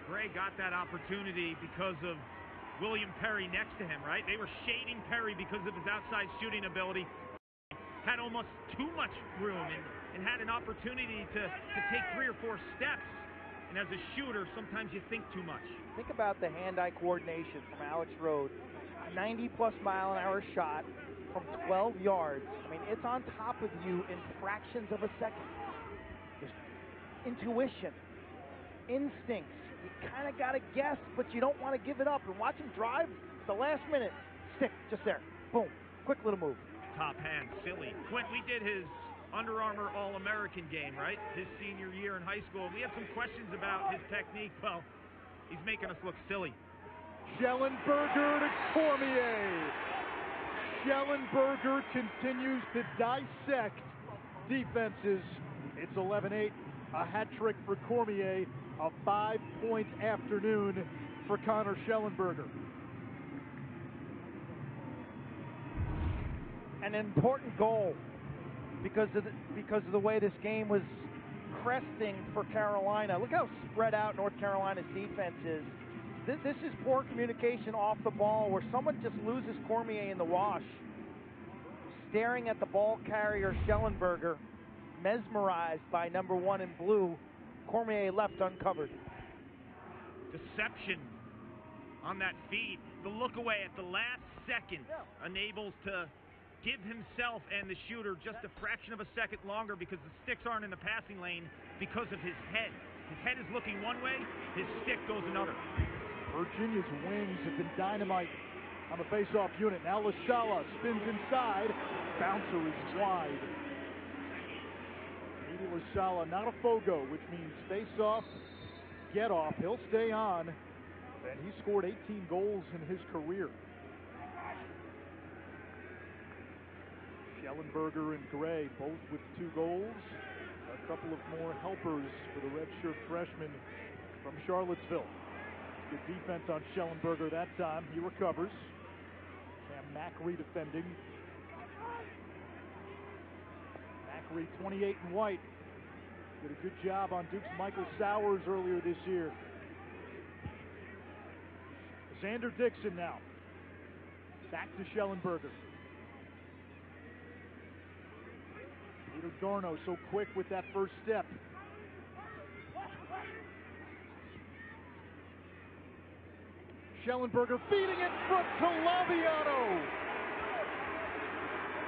Gray got that opportunity because of William Perry next to him, right? They were shading Perry because of his outside shooting ability. Had almost too much room and had an opportunity to take 3 or 4 steps. And as a shooter, sometimes you think too much. Think about the hand-eye coordination from Alex Rode. A 90-plus mile-an-hour shot from 12 yards. I mean, it's on top of you in fractions of a second. Just intuition, instincts. You kind of got to guess, but you don't want to give it up. And watch him drive. The last minute, stick just there. Boom. Quick little move. Top hand, silly. Quint, we did his Under Armour All-American game, right? His senior year in high school. We had some questions about his technique. Well, he's making us look silly. Schellenberger to Cormier. Schellenberger continues to dissect defenses. It's 11-8. A hat trick for Cormier. A 5-point afternoon for Connor Schellenberger. An important goal because of the way this game was cresting for Carolina. Look how spread out North Carolina's defense is. This is poor communication off the ball where someone just loses Cormier in the wash. Staring at the ball carrier Schellenberger, mesmerized by number 1 in blue. Cormier left uncovered. Deception on that feed. The look away at the last second enables to give himself and the shooter just a fraction of a second longer because the sticks aren't in the passing lane because of his head. His head is looking one way, his stick goes another. Virginia's wings have been dynamite on the face-off unit. Now LaSala spins inside. Bouncer is wide. Maybe LaSala, not a Fogo, which means face-off, get off. He'll stay on. And he scored 18 goals in his career. Schellenberger and Gray both with 2 goals. A couple of more helpers for the redshirt freshman from Charlottesville. Good defense on Schellenberger that time. He recovers. Cam Macri defending. Macri 28 in white. Did a good job on Duke's Michael Sowers earlier this year. Xander Dixon now. Back to Schellenberger. Peter Garno so quick with that first step. Schellenberger feeding it front to Laviano.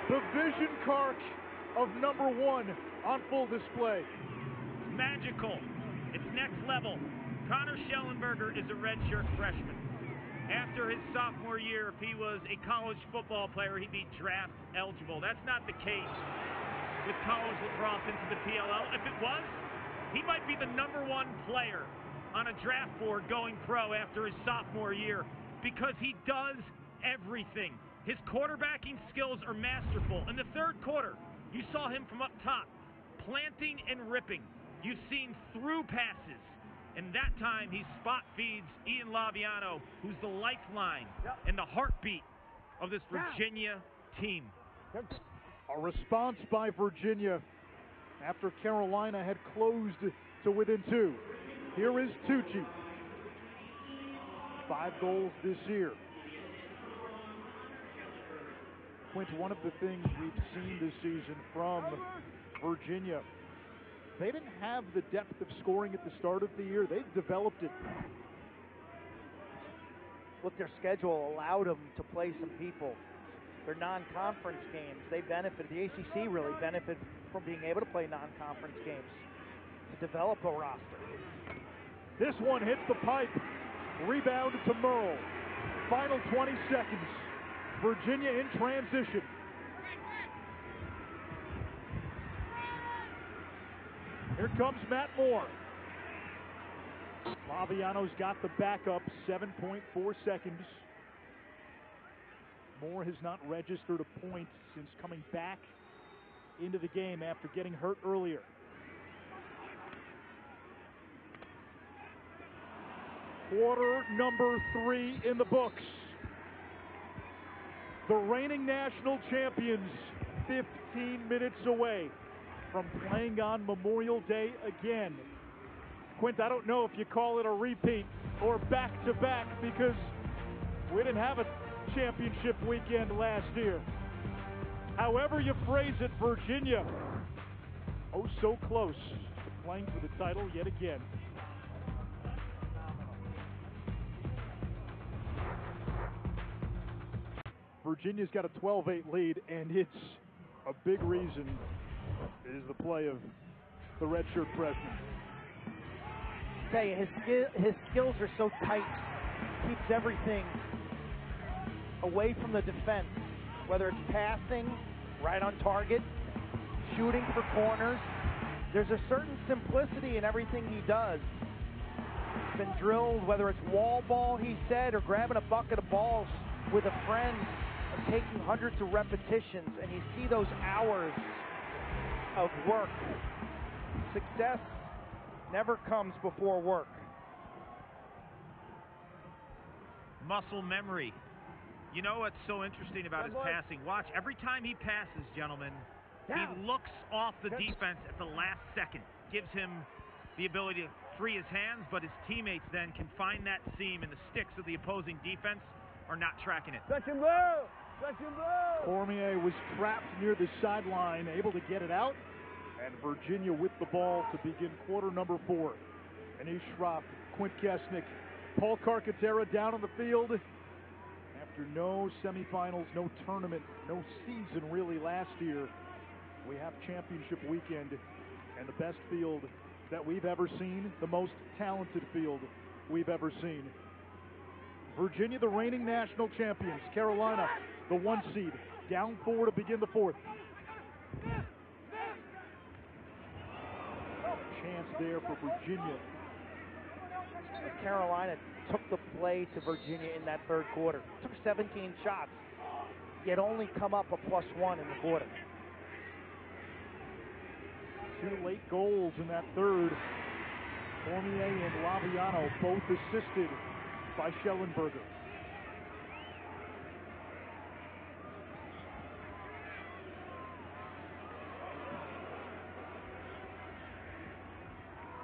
The vision Kark of number 1 on full display. It's magical. It's next level. Connor Schellenberger is a redshirt freshman. After his sophomore year, if he was a college football player, he'd be draft eligible. That's not the case with college lacrosse into the PLL. If it was, he might be the #1 player on a draft board going pro after his sophomore year because he does everything. His quarterbacking skills are masterful. In the third quarter, you saw him from up top, planting and ripping. You've seen through passes. And that time, he spot feeds Ian Laviano, who's the lifeline and the heartbeat of this Virginia team. A response by Virginia after Carolina had closed to within 2. Here is Tucci. 5 goals this year. Quint, one of the things we've seen this season from Virginia, they didn't have the depth of scoring at the start of the year. They've developed it. Look, their schedule allowed them to play some people. Their non-conference games, they benefited. The ACC really benefited from being able to play non-conference games to develop a roster. This one hits the pipe. Rebound to Merle. Final 20 seconds. Virginia in transition. Here comes Matt Moore. Laviano's got the backup, 7.4 seconds. Moore has not registered a point since coming back into the game after getting hurt earlier. Quarter number 3 in the books. The reigning national champions, 15 minutes away from playing on Memorial Day again. Quint, I don't know if you call it a repeat or back-to-back because we didn't have a championship weekend last year. However you phrase it, Virginia, oh so close to playing for the title yet again. Virginia's got a 12-8 lead, and it's a big reason is the play of the redshirt freshman. Tell you, his skills are so tight. Keeps everything away from the defense, whether it's passing, right on target, shooting for corners. There's a certain simplicity in everything he does. He's been drilled, whether it's wall ball, he said, or grabbing a bucket of balls with a friend and taking hundreds of repetitions, and you see those hours of work. Success never comes before work. Muscle memory. You know what's so interesting about his passing? Watch, every time he passes, gentlemen, he looks off the defense at the last second. Gives him the ability to free his hands, but his teammates then can find that seam, and the sticks of the opposing defense are not tracking it. Touch and blow! Touch and blow! Cormier was trapped near the sideline, able to get it out, and Virginia with the ball to begin quarter number 4. Anish Shroff, Quint Kesnick, Paul Carcaterra down on the field. After no semifinals, no tournament, no season really last year, we have championship weekend and the best field that we've ever seen, the most talented field we've ever seen. Virginia, the reigning national champions. Carolina, the 1 seed, down 4 to begin the 4th. Chance there for Virginia. Carolina took the play to Virginia in that third quarter. Took 17 shots, yet only come up a +1 in the quarter. 2 late goals in that third. Cormier and Laviano both assisted by Schellenberger.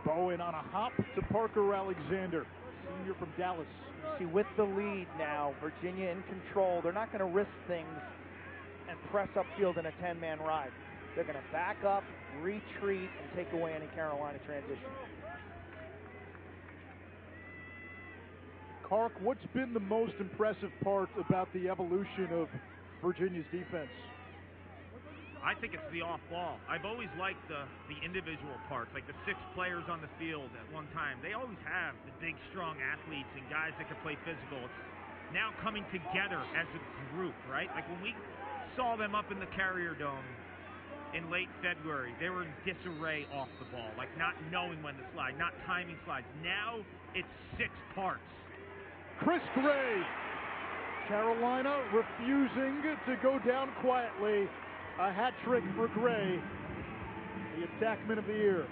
Bowen on a hop to Parker Alexander, senior from Dallas. See, with the lead now, Virginia in control. They're not going to risk things and press upfield in a 10-man ride. They're going to back up, retreat, and take away any Carolina transition. Kark, what's been the most impressive part about the evolution of Virginia's defense? I think it's the off ball. I've always liked the individual parts, like the 6 players on the field at one time. They always have the big, strong athletes and guys that can play physical. It's now coming together as a group, right? Like when we saw them up in the Carrier Dome in late February, they were in disarray off the ball, like not knowing when to slide, not timing slides. Now it's 6 parts. Chris Gray. Carolina refusing to go down quietly. A hat trick for Gray, the attackman of the year.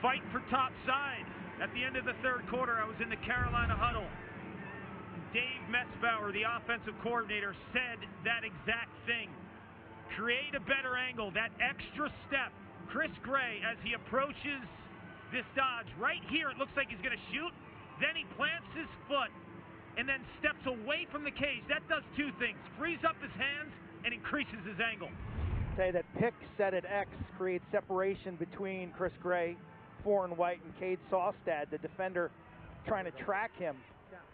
Fight for top side. At the end of the third quarter, I was in the Carolina huddle. Dave Metzbauer, the offensive coordinator, said that exact thing. Create a better angle, that extra step. Chris Gray, as he approaches this dodge, right here, it looks like he's going to shoot. Then he plants his foot and then steps away from the cage. That does 2 things. Frees up his hands and increases his angle. Say that pick set at X creates separation between Chris Gray, Foreign White, and Cade Saustad, the defender trying to track him.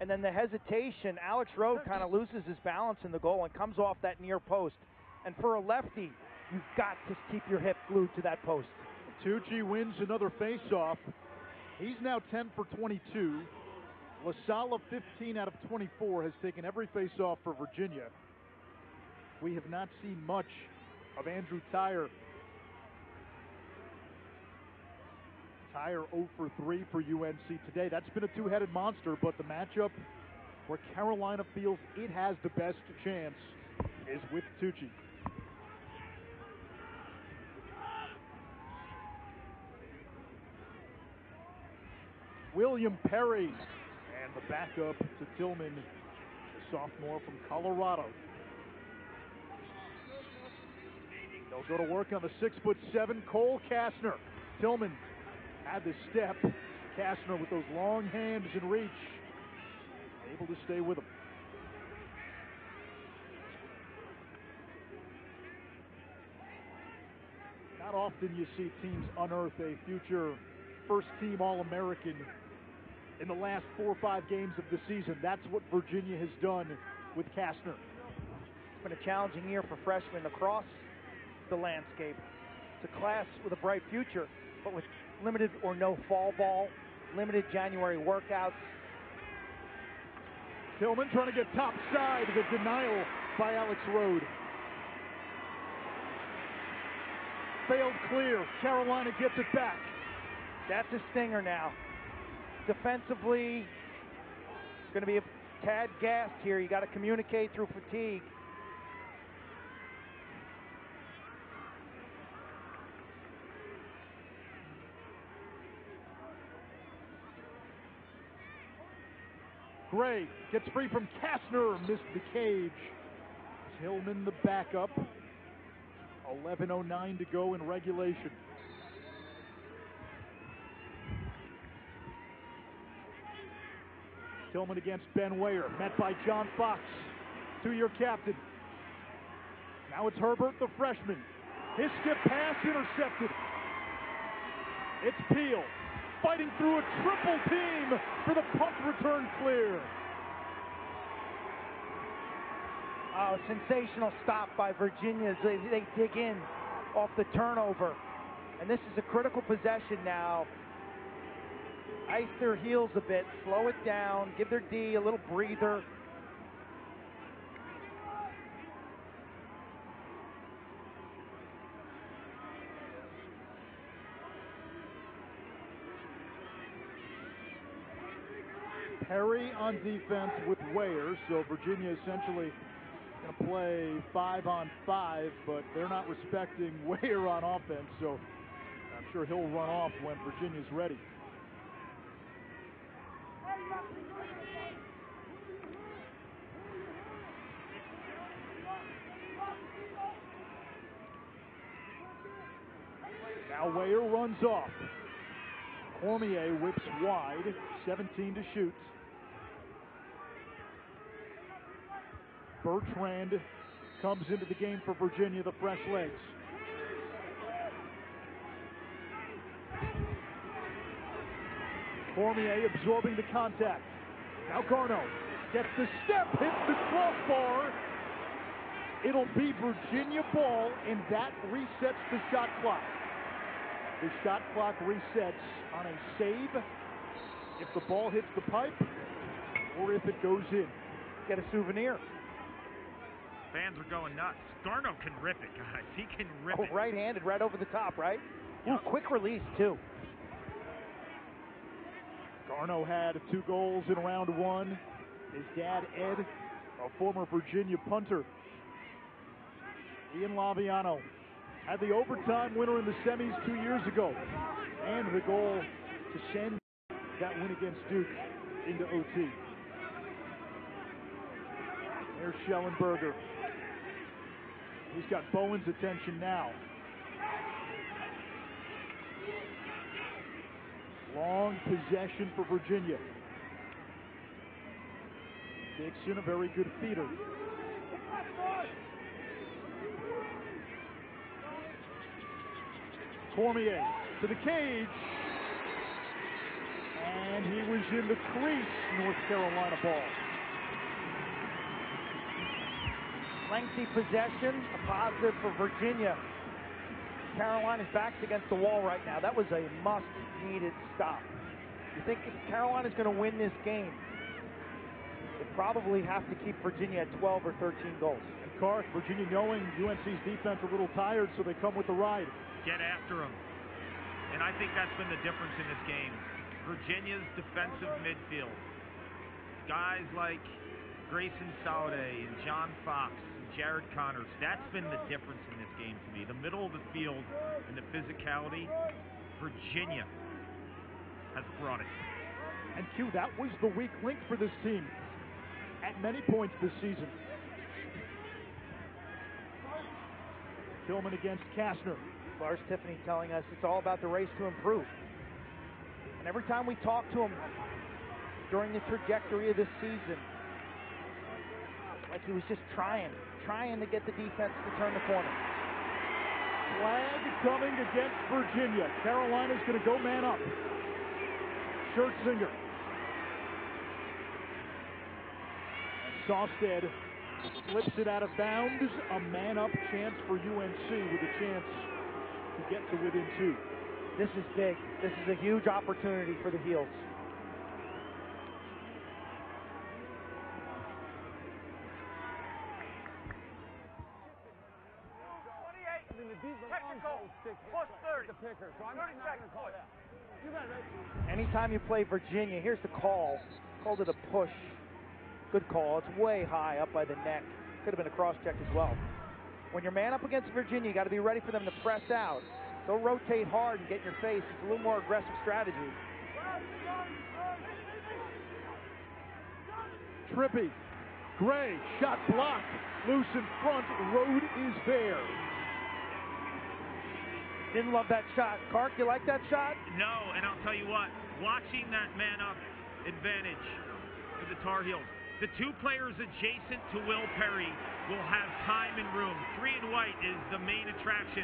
And then the hesitation, Alex Rode kind of loses his balance in the goal and comes off that near post. And for a lefty, you've got to keep your hip glued to that post. Tucci wins another faceoff. He's now 10 for 22. LaSala, 15 out of 24, has taken every faceoff for Virginia. We have not seen much of Andrew Tyre. Tyre 0 for 3 for UNC today. That's been a 2-headed monster, but the matchup where Carolina feels it has the best chance is with Tucci. William Perry and the backup to Tillman, the sophomore from Colorado. They'll go to work on the 6'7" Cole Kastner. Tillman had the step. Kastner with those long hands and reach, able to stay with him. Not often you see teams unearth a future first-team All-American in the last 4 or 5 games of the season. That's what Virginia has done with Kastner. It's been a challenging year for freshmen across the landscape. It's a class with a bright future, but with limited or no fall ball, limited January workouts. Tillman trying to get top side, the denial by Alex Rode. Failed clear, Carolina gets it back. That's a stinger now. Defensively, going to be a tad gassed here. You got to communicate through fatigue. Gray gets free from Kastner, missed the cage. Tillman the backup. 11:09 to go in regulation. Tillman against Ben Weyer, met by John Fox, 2-year captain. Now it's Herbert, the freshman. His skip pass intercepted. It's Peel, fighting through a triple team for the punt return clear. Oh, sensational stop by Virginia as they dig in off the turnover. And this is a critical possession now. Ice their heels a bit, slow it down, give their D a little breather. Perry on defense with Weyer, so Virginia essentially going to play 5-on-5, but they're not respecting Weyer on offense, so I'm sure he'll run off when Virginia's ready. Now Weyer runs off. Cormier whips wide, 17 to shoot. Bertrand comes into the game for Virginia, the fresh legs. Cormier absorbing the contact. Now Garneau gets the step, hits the crossbar. It'll be Virginia ball, and that resets the shot clock. The shot clock resets on a save if the ball hits the pipe or if it goes in. Get a souvenir. Fans are going nuts. Garneau can rip it, guys. He can rip it. Right-handed, right over the top, right? Ooh, quick release, too. Garneau had 2 goals in round 1. His dad, Ed, a former Virginia punter. Ian Laviano had the overtime winner in the semis 2 years ago, and the goal to send that win against Duke into OT. There's Schellenberger. He's got Bowen's attention now. Long possession for Virginia. Dixon, a very good feeder. Cormier to the cage. And he was in the crease. North Carolina ball. Lengthy possession, a positive for Virginia. Carolina's back's against the wall right now. That was a must-needed stop. You think if Carolina's going to win this game, they probably have to keep Virginia at 12 or 13 goals. And Kark, Virginia knowing UNC's defense a little tired, so they come with the ride. Get after them. And I think that's been the difference in this game. Virginia's defensive midfield. Guys like Grayson Soliday and John Fox and Jared Connors, that's been the difference in this game to me. The middle of the field and the physicality, Virginia has brought it. And Q, that was the weak link for this team at many points this season. Tillman against Kastner. Lars Tiffany telling us it's all about the race to improve. And every time we talk to him during the trajectory of this season, like he was just trying to get the defense to turn the corner. Flag coming against Virginia. Carolina's going to go man up. Schertzinger. Sawstead flips it out of bounds. A man-up chance for UNC with a chance to get to within 2. This is big. This is a huge opportunity for the Heels. Anytime you play Virginia, here's the call. Called it a push. Good call. It's way high up by the neck. Could have been a cross-check as well. When you're man up against Virginia, you got to be ready for them to press out. They'll rotate hard and get in your face. It's a little more aggressive strategy. Trippy. Gray. Shot blocked. Loose in front. Road is there. Didn't love that shot. Kark, you like that shot? No, and I'll tell you what, watching that man-up advantage for the Tar Heels, the 2 players adjacent to Will Perry will have time and room. 3 and white is the main attraction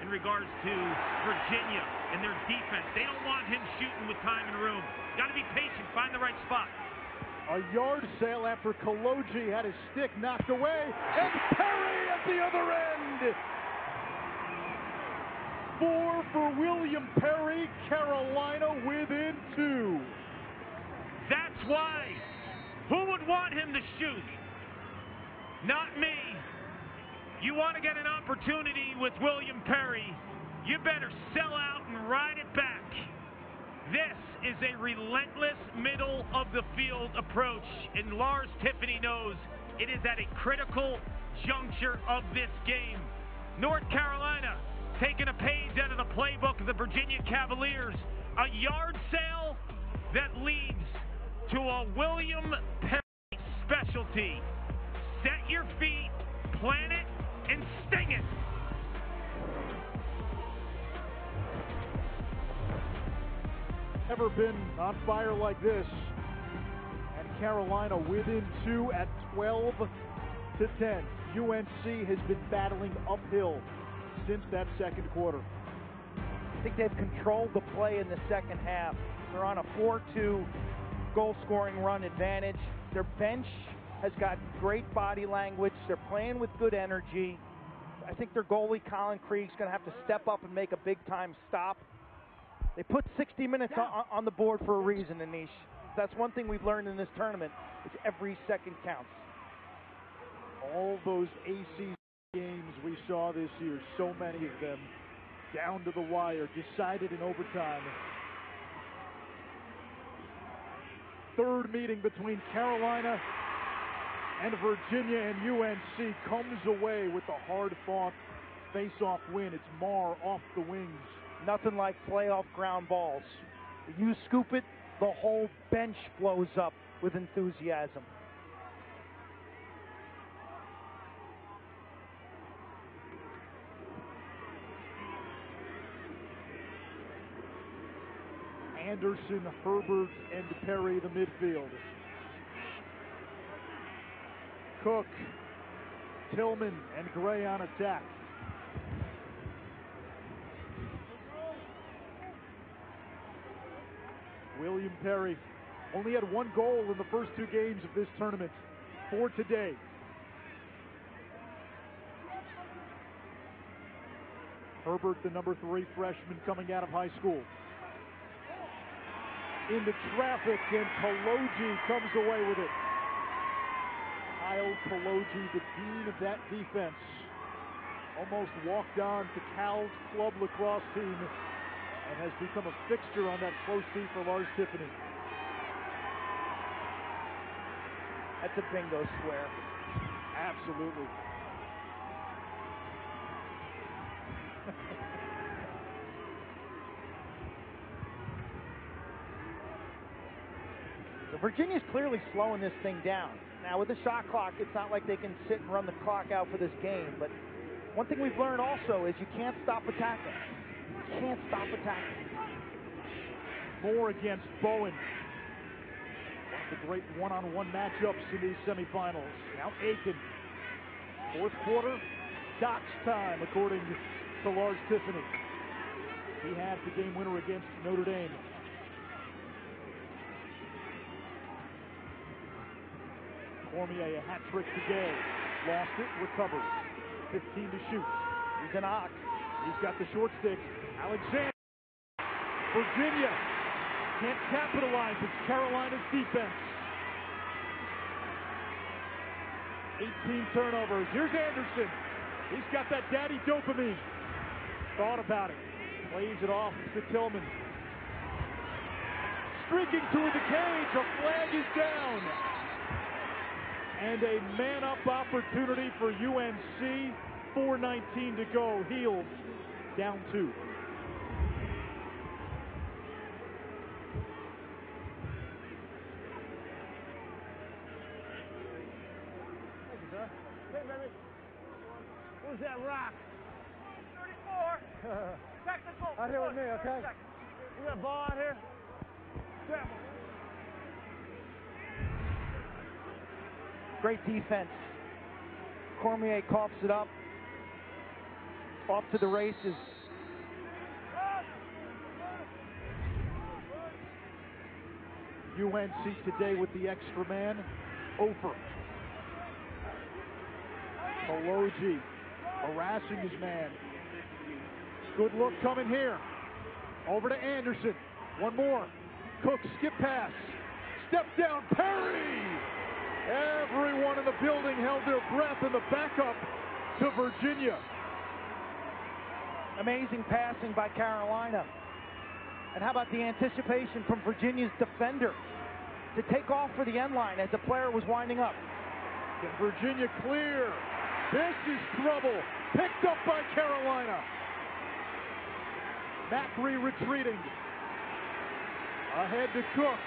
in regards to Virginia and their defense. They don't want him shooting with time and room. Got to be patient, find the right spot. A yard sale after Kaloji had his stick knocked away, and Perry at the other end. 4 for William Perry, Carolina within 2. That's why. Who would want him to shoot? Not me. You want to get an opportunity with William Perry, you better sell out and ride it back. This is a relentless middle of the field approach, and Lars Tiffany knows it is at a critical juncture of this game. North Carolina taking a page out of the playbook of the Virginia Cavaliers. A yard sale that leads to a William Perry specialty. Set your feet, plant it, and sting it. Never been on fire like this. And Carolina within 2 at 12-10. UNC has been battling uphill since that second quarter. I think they've controlled the play in the second half. They're on a 4-2 goal-scoring run advantage. Their bench has got great body language. They're playing with good energy. I think their goalie, Colin Krieg's going to have to step up and make a big-time stop. They put 60 minutes on the board for a reason, Anish. That's one thing we've learned in this tournament, is every second counts. All those ACC games we saw this year, so many of them, down to the wire, decided in overtime. Third meeting between Carolina and Virginia, and UNC comes away with a hard-fought face-off win. It's Marr off the wings. Nothing like playoff ground balls. You scoop it, the whole bench flows up with enthusiasm. Anderson, Herbert, and Perry, the midfield. Cook, Tillman, and Gray on attack. William Perry only had one goal in the first two games of this tournament. 4 today. Herbert, the number 3 freshman coming out of high school. Into traffic, and Kaloji comes away with it. Kyle Kaloji, the dean of that defense, almost walked on to Cal's club lacrosse team and has become a fixture on that close seat for Lars Tiffany. That's a bingo square. Absolutely. So Virginia's clearly slowing this thing down. Now with the shot clock, it's not like they can sit and run the clock out for this game, but one thing we've learned also is you can't stop attacking. You can't stop attacking. Moore against Bowen. One of the great one-on-one matchups in these semifinals. Now Aiken. Fourth quarter, Doc's time, according to Lars Tiffany. He had the game winner against Notre Dame. Cormier, a hat trick today. Lost it, recovered. 15 to shoot. He's an ox. He's got the short stick. Alexander. Virginia can't capitalize. It's Carolina's defense. 18 turnovers. Here's Anderson. He's got that daddy dopamine. Thought about it. Plays it off to Tillman. Streaking toward the cage. A flag is down. And a man-up opportunity for UNC. 4:19 to go. Heels down 2. Thank you, sir. Hey, baby. Who's that rock? 34. Technical. Out here with me, okay? You got a ball out here? Grab him. Great defense. Cormier coughs it up. Off to the races. UNC today with the extra man, Ofer. Kaloji harassing his man. Good look coming here. Over to Anderson. One more. Cook, skip pass. Step down, Perry! Everyone in the building held their breath in the backup to Virginia. Amazing passing by Carolina. And how about the anticipation from Virginia's defender to take off for the end line as the player was winding up. Can Virginia clear? This is trouble. Picked up by Carolina. Macri retreating. Ahead to Cook.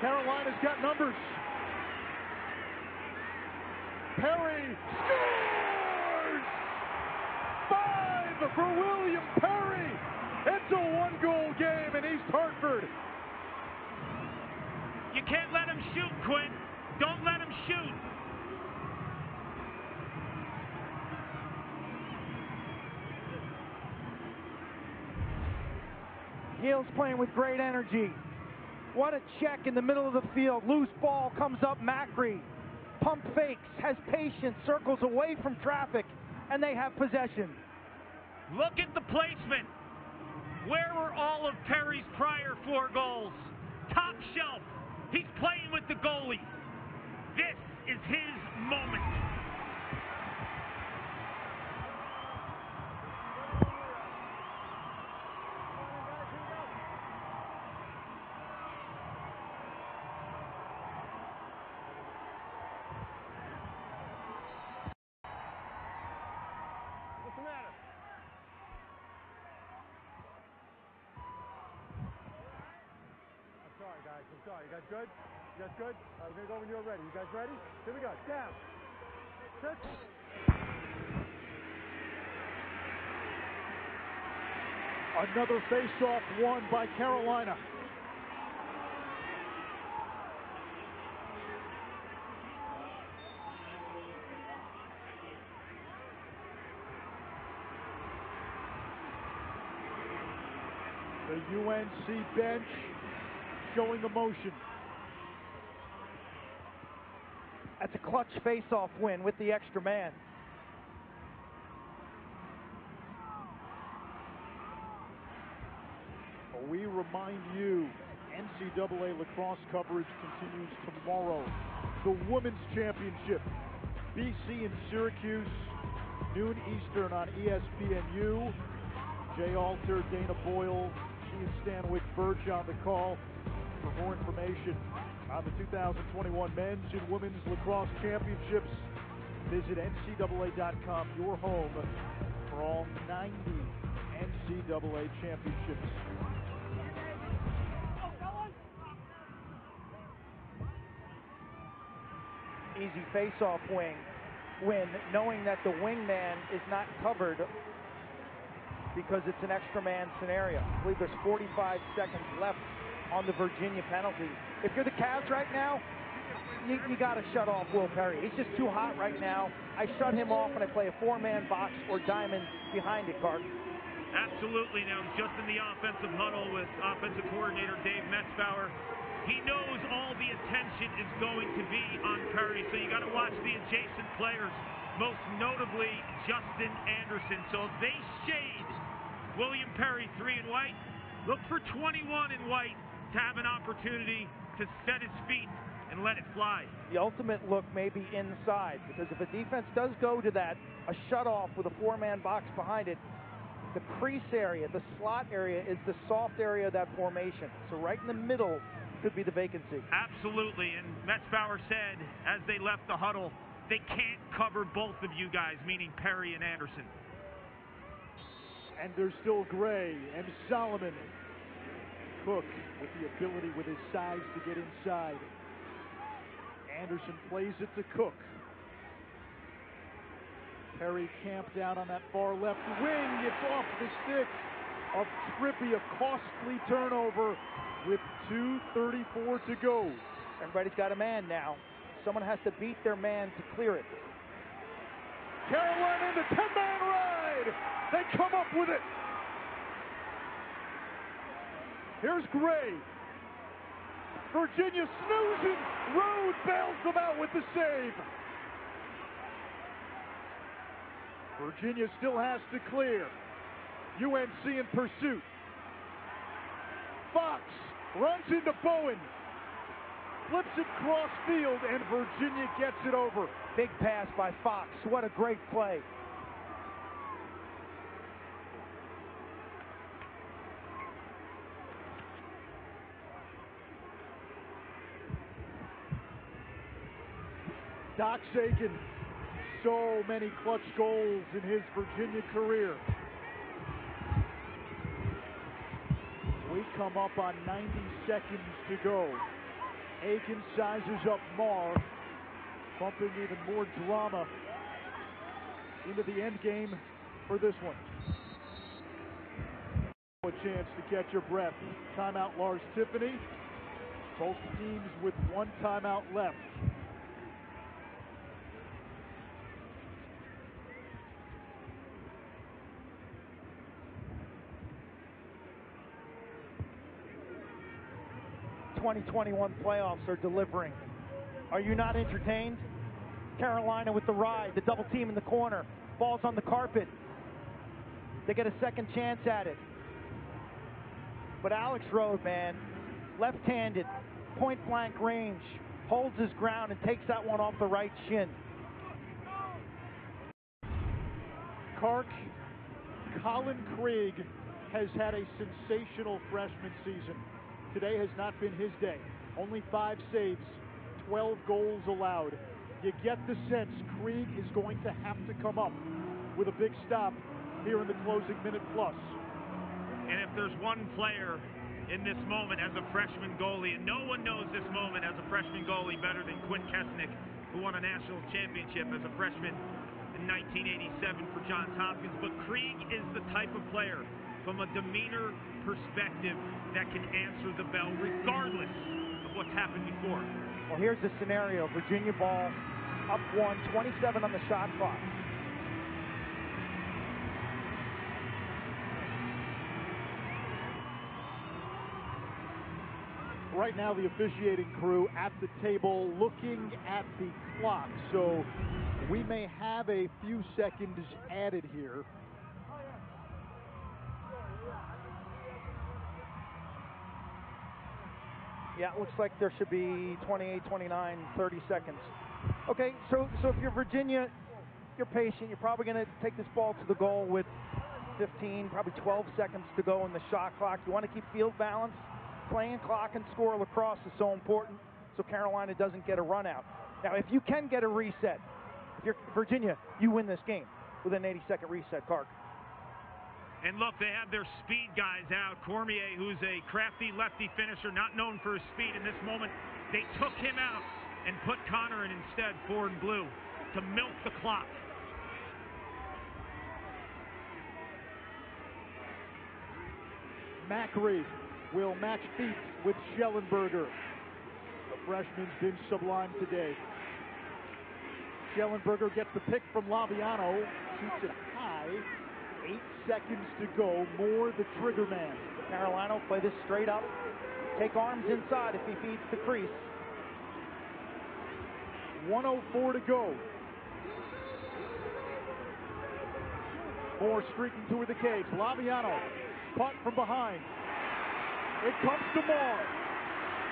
Carolina's got numbers. Perry scores! 5 for William Perry. It's a 1-goal game in East Hartford. You can't let him shoot, Quinn. Don't let him shoot. Heels playing with great energy. What a check in the middle of the field. Loose ball comes up, Macri. pump fakes, has patience, circles away from traffic, and they have possession. Look at the placement. Where were all of Perry's prior 4 goals? Top shelf. He's playing with the goalie. This is his moment. What's the matter? I'm sorry, guys. I'm sorry. You guys good? You guys good? All right, we're going to go when you're ready. You guys ready? Here we go. Down. Sit. Another face-off won by Carolina. The UNC bench showing emotion. That's a clutch face-off win with the extra man. We remind you, NCAA lacrosse coverage continues tomorrow. The Women's Championship, BC and Syracuse, noon Eastern on ESPNU. Jay Alter, Dana Boyle, Ian Stanwyck, Birch on the call. For more information on the 2021 Men's and Women's Lacrosse Championships, visit NCAA.com, your home for all 90 NCAA championships. Easy face-off win, knowing that the wingman is not covered because it's an extra man scenario. I believe there's 45 seconds left on the Virginia penalty. If you're the Cavs right now, you got to shut off Will Perry. He's just too hot right now. I shut him off when I play a 4-man box or diamond behind it, Carton. Absolutely. Now, just in the offensive huddle with offensive coordinator Dave Metzbauer, he knows all the attention is going to be on Perry, so you got to watch the adjacent players, most notably Justin Anderson. So if they shade William Perry 3 and white, look for 21 in white to have an opportunity to set his feet and let it fly. The ultimate look may be inside, because if a defense does go to that, a shutoff with a 4-man box behind it, the crease area, the slot area is the soft area of that formation. So right in the middle could be the vacancy. Absolutely, and Metzbauer said as they left the huddle, they can't cover both of you guys, meaning Perry and Anderson. And there's still Gray and Solomon. Cook with the ability with his size to get inside. Anderson plays it to Cook. Perry camped out on that far left wing. It's off the stick of Trippi, a costly turnover with 2:34 to go. Everybody's got a man now. Someone has to beat their man to clear it. Carolina in the 10-man ride. They come up with it. Here's Gray. Virginia snoozing. Rode bails them out with the save. Virginia still has to clear. UNC in pursuit. Fox runs into Bowen. Flips it cross field, and Virginia gets it over. Big pass by Fox. What a great play. Doc Sagan, so many clutch goals in his Virginia career. We come up on 90 seconds to go. Aiken sizes up Marr, bumping even more drama into the end game for this one. A chance to catch your breath. Timeout Lars Tiffany. Both teams with one timeout left. '21 playoffs are delivering. Are you not entertained? Carolina with the ride, the double team in the corner. Ball's on the carpet. They get a second chance at it. But Alex Rode, man, left-handed, point-blank range, holds his ground and takes that one off the right shin. Kark, Colin Krieg has had a sensational freshman season. Today has not been his day. Only 5 saves, 12 goals allowed. You get the sense Krieg is going to have to come up with a big stop here in the closing minute plus. And if there's one player in this moment as a freshman goalie, and no one knows this moment as a freshman goalie better than Quinn Kesnick, who won a national championship as a freshman in 1987 for Johns Hopkins, but Krieg is the type of player from a demeanor perspective that can answer the bell regardless of what's happened before. Well, here's the scenario. Virginia ball up 1, 27 on the shot clock. Right now, the officiating crew at the table looking at the clock, so we may have a few seconds added here. Yeah, it looks like there should be 28, 29, 30 seconds. Okay, so if you're Virginia, you're patient. You're probably going to take this ball to the goal with 15, probably 12 seconds to go in the shot clock. You want to keep field balance. Playing clock and score lacrosse is so important so Carolina doesn't get a run out. Now, if you can get a reset, if you're Virginia, you win this game with an 80-second reset, Kark. And look, they have their speed guys out. Cormier, who's a crafty lefty finisher, not known for his speed in this moment. They took him out and put Connor in instead, forward and blue, to milk the clock. Macri will match feet with Schellenberger. The freshman's been sublime today. Schellenberger gets the pick from Laviano, shoots it high. 8 seconds to go, more the trigger man. Carolina play this straight up. Take arms inside if he feeds the crease. 1:04 to go. Moore streaking toward the cage. Laviano, punt from behind. It comes to Moore.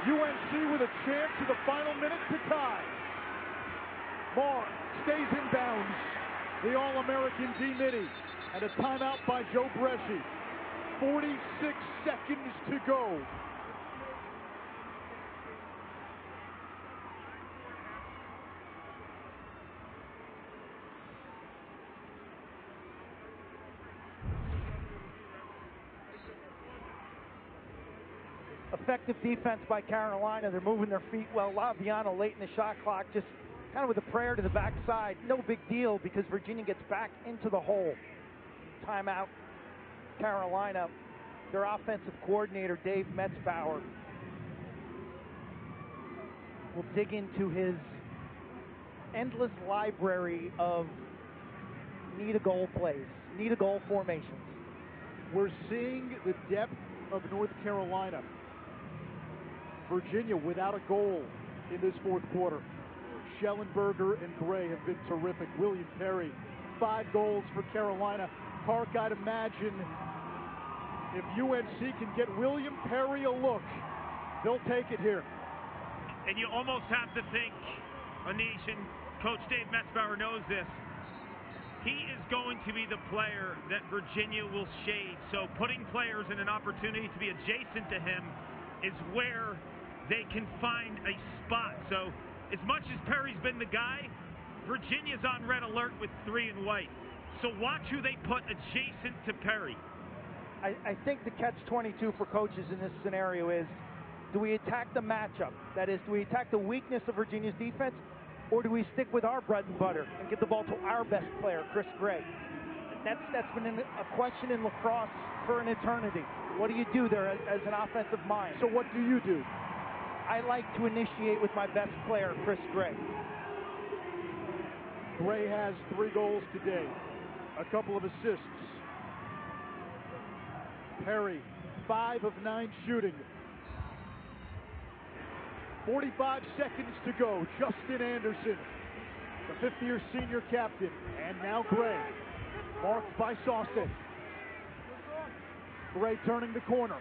UNC with a chance in the final minute to tie. Moore stays in bounds. The All-American D-Mitty. And a timeout by Joe Bresci. 46 seconds to go. Effective defense by Carolina. They're moving their feet well. Laviano late in the shot clock, just kind of with a prayer to the backside. No big deal because Virginia gets back into the hole. Timeout, Carolina. Their offensive coordinator, Dave Metzbauer, will dig into his endless library of need-a-goal plays, need-a-goal formations. We're seeing the depth of North Carolina. Virginia without a goal in this fourth quarter. Schellenberger and Gray have been terrific. William Perry, 5 goals for Carolina. Kark, I'd imagine if UNC can get William Perry a look, they'll take it here. And you almost have to think, Anish, and Coach Dave Metzbauer knows this, he is going to be the player that Virginia will shade. So putting players in an opportunity to be adjacent to him is where they can find a spot. So as much as Perry's been the guy, Virginia's on red alert with 3 in white. So watch who they put adjacent to Perry. I think the catch-22 for coaches in this scenario is, do we attack the matchup? That is, do we attack the weakness of Virginia's defense, or do we stick with our bread and butter and get the ball to our best player, Chris Gray? That's been a question in lacrosse for an eternity. What do you do there as an offensive mind? So what do you do? I like to initiate with my best player, Chris Gray. Gray has 3 goals today, a couple of assists. Perry, 5 of 9 shooting. 45 seconds to go. Justin Anderson, the fifth-year senior captain, and now Gray, marked by Sawstead. Gray turning the corner.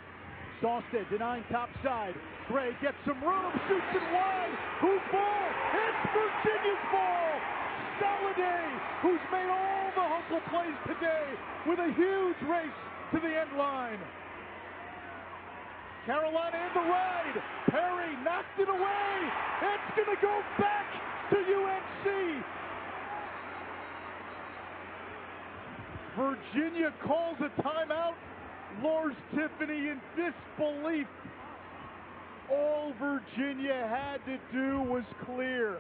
Sawstead denying top side. Gray gets some room, shoots it wide. Whose ball? It's Virginia's ball! Soliday, who's made all the hustle plays today with a huge race to the end line. Carolina in the ride. Perry knocked it away. It's going to go back to UNC. Virginia calls a timeout. Lars Tiffany in disbelief. All Virginia had to do was clear.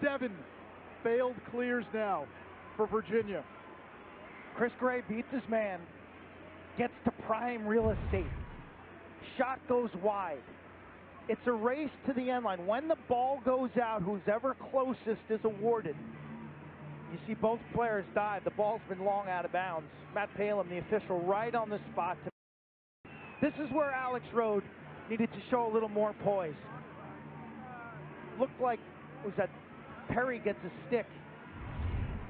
7 failed clears now for Virginia. Chris Gray beats his man, gets to prime real estate. Shot goes wide. It's a race to the end line. When the ball goes out, who's ever closest is awarded. You see both players dive. The ball's been long out of bounds. Matt Palin, the official, right on the spot. This is where Alex Rode needed to show a little more poise. Looked like, was that Perry gets a stick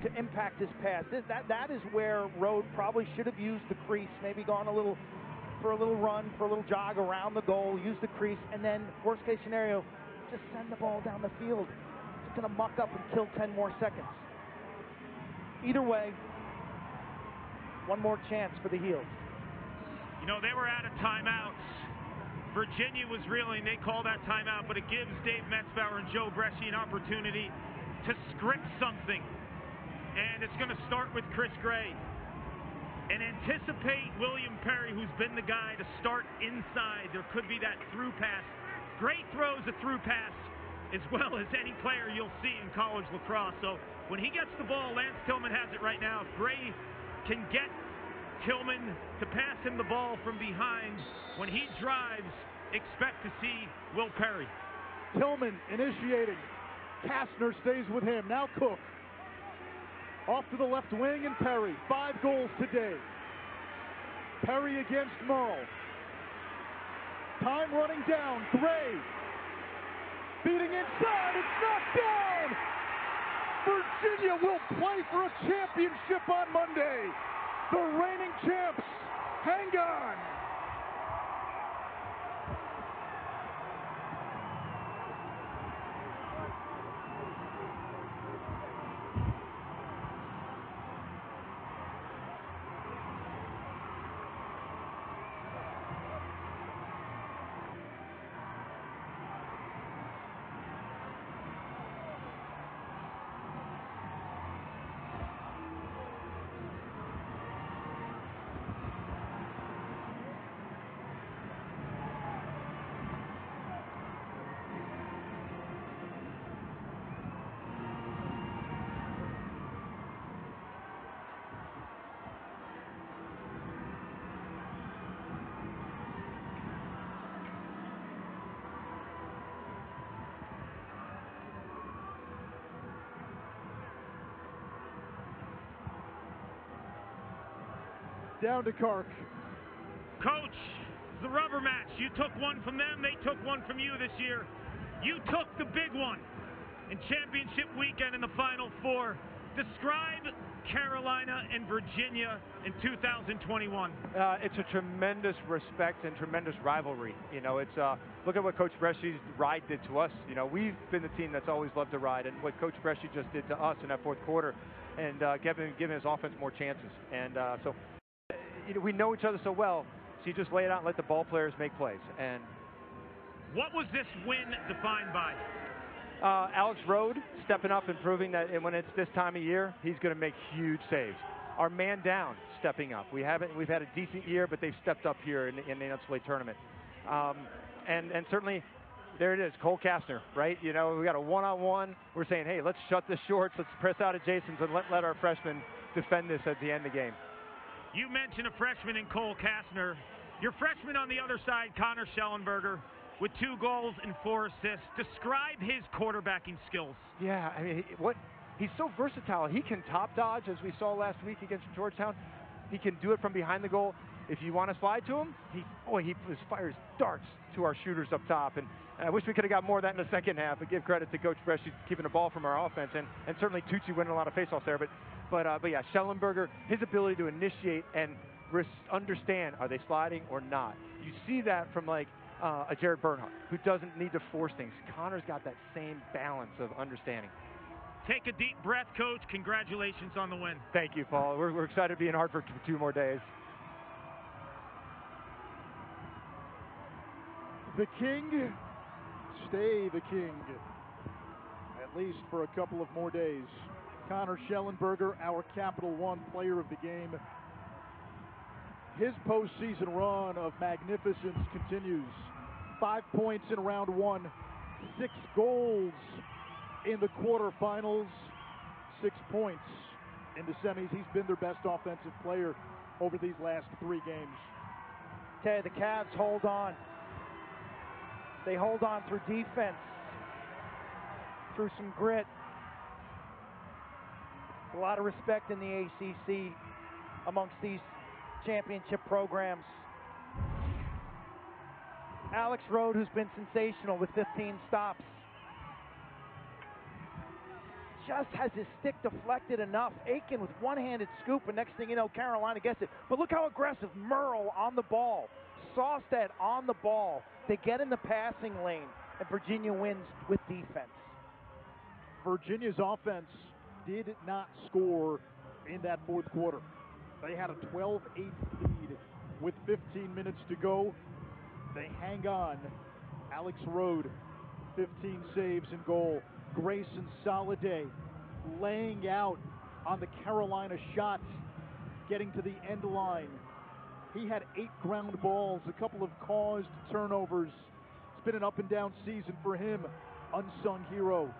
to impact his pass. That is where Rode probably should have used the crease, maybe gone for a little run, for a little jog around the goal, use the crease, and then worst case scenario, just send the ball down the field. It's going to muck up and kill 10 more seconds. Either way, one more chance for the Heels. You know, they were out of timeouts. Virginia was reeling. They call that timeout, but it gives Dave Metzbauer and Joe Bresci an opportunity to script something. And it's going to start with Chris Gray. And anticipate William Perry, who's been the guy to start inside. There could be that through pass. Gray throws a through pass as well as any player you'll see in college lacrosse. So when he gets the ball, Lance Tillman has it right now. If Gray can get Tillman to pass him the ball from behind, when he drives, expect to see Will Perry. Tillman initiating. Kastner stays with him. Now Cook. Off to the left wing, and Perry. 5 goals today. Perry against Merle. Time running down. Gray. Beating inside. It's knocked down. Virginia will play for a championship on Monday. The reigning champs. Hang on. Down to Kark. Coach, the rubber match. You took one from them, they took one from you this year. You took the big one in championship weekend in the Final Four. Describe Carolina and Virginia in 2021. It's a tremendous respect and tremendous rivalry. You know, it's look at what Coach Bresci's ride did to us. You know, we've been the team that's always loved to ride, and what Coach Bresci just did to us in that fourth quarter, and giving his offense more chances. And so, you know, we know each other so well, so you just lay it out and let the ball players make plays. And what was this win defined by? Alex Rode stepping up and proving that when it's this time of year, he's going to make huge saves. Our man down stepping up. We've had a decent year, but they've stepped up here in the NCAA tournament. And certainly, there it is, Cole Kastner, right? You know, we got a one-on-one. We're saying, hey, let's shut the shorts, let's press out adjacents, and let our freshmen defend this at the end of the game. You mentioned a freshman in Cole Kastner. Your freshman on the other side, Connor Schellenberger, with 2 goals and 4 assists. Describe his quarterbacking skills. Yeah, I mean, he's so versatile. He can top dodge, as we saw last week against Georgetown, He can do it from behind the goal. If you want to slide to him, he fires darts to our shooters up top. And I wish we could have got more of that in the second half. But give credit to Coach Bresci keeping the ball from our offense, and certainly Tucci winning a lot of faceoffs there. But yeah, Schellenberger, his ability to initiate and understand, are they sliding or not? You see that from like a Jared Bernhardt, who doesn't need to force things. Connor's got that same balance of understanding. Take a deep breath, Coach. Congratulations on the win. Thank you, Paul. We're excited to be in Hartford for 2 more days. The King, stay the King, at least for a couple of more days. Connor Schellenberger, our Capital One Player of the Game. His postseason run of magnificence continues. 5 points in round 1, 6 goals in the quarterfinals, 6 points in the semis. He's been their best offensive player over these last 3 games. Okay, the Cavs hold on. They hold on through defense, through some grit. A lot of respect in the ACC amongst these championship programs. Alex Rode, who's been sensational with 15 stops, just has his stick deflected enough. Aiken with one-handed scoop, and next thing you know, Carolina gets it. But look how aggressive Merle on the ball. Sawstead on the ball. They get in the passing lane, and Virginia wins with defense. Virginia's offense did not score in that fourth quarter. They had a 12-8 lead with 15 minutes to go. They hang on. Alex Rode, 15 saves in goal. Grayson Soliday laying out on the Carolina shot, getting to the end line. He had 8 ground balls, a couple of caused turnovers. It's been an up and down season for him. Unsung hero.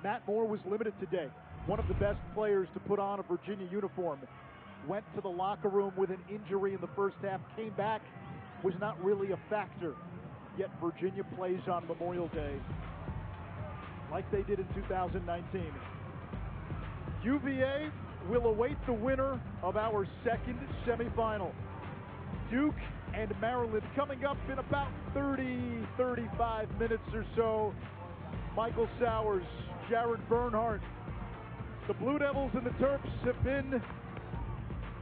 Matt Moore was limited today. One of the best players to put on a Virginia uniform. Went to the locker room with an injury in the first half, came back, was not really a factor. Yet Virginia plays on Memorial Day like they did in 2019. UVA will await the winner of our second semifinal. Duke and Maryland coming up in about 35 minutes or so. Michael Sowers, Jared Bernhardt. The Blue Devils and the Terps have been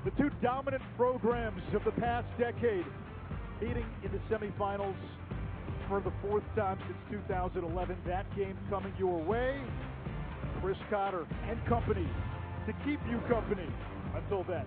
the 2 dominant programs of the past decade, meeting in the semifinals for the 4th time since 2011. That game coming your way. Chris Cotter and company to keep you company until then.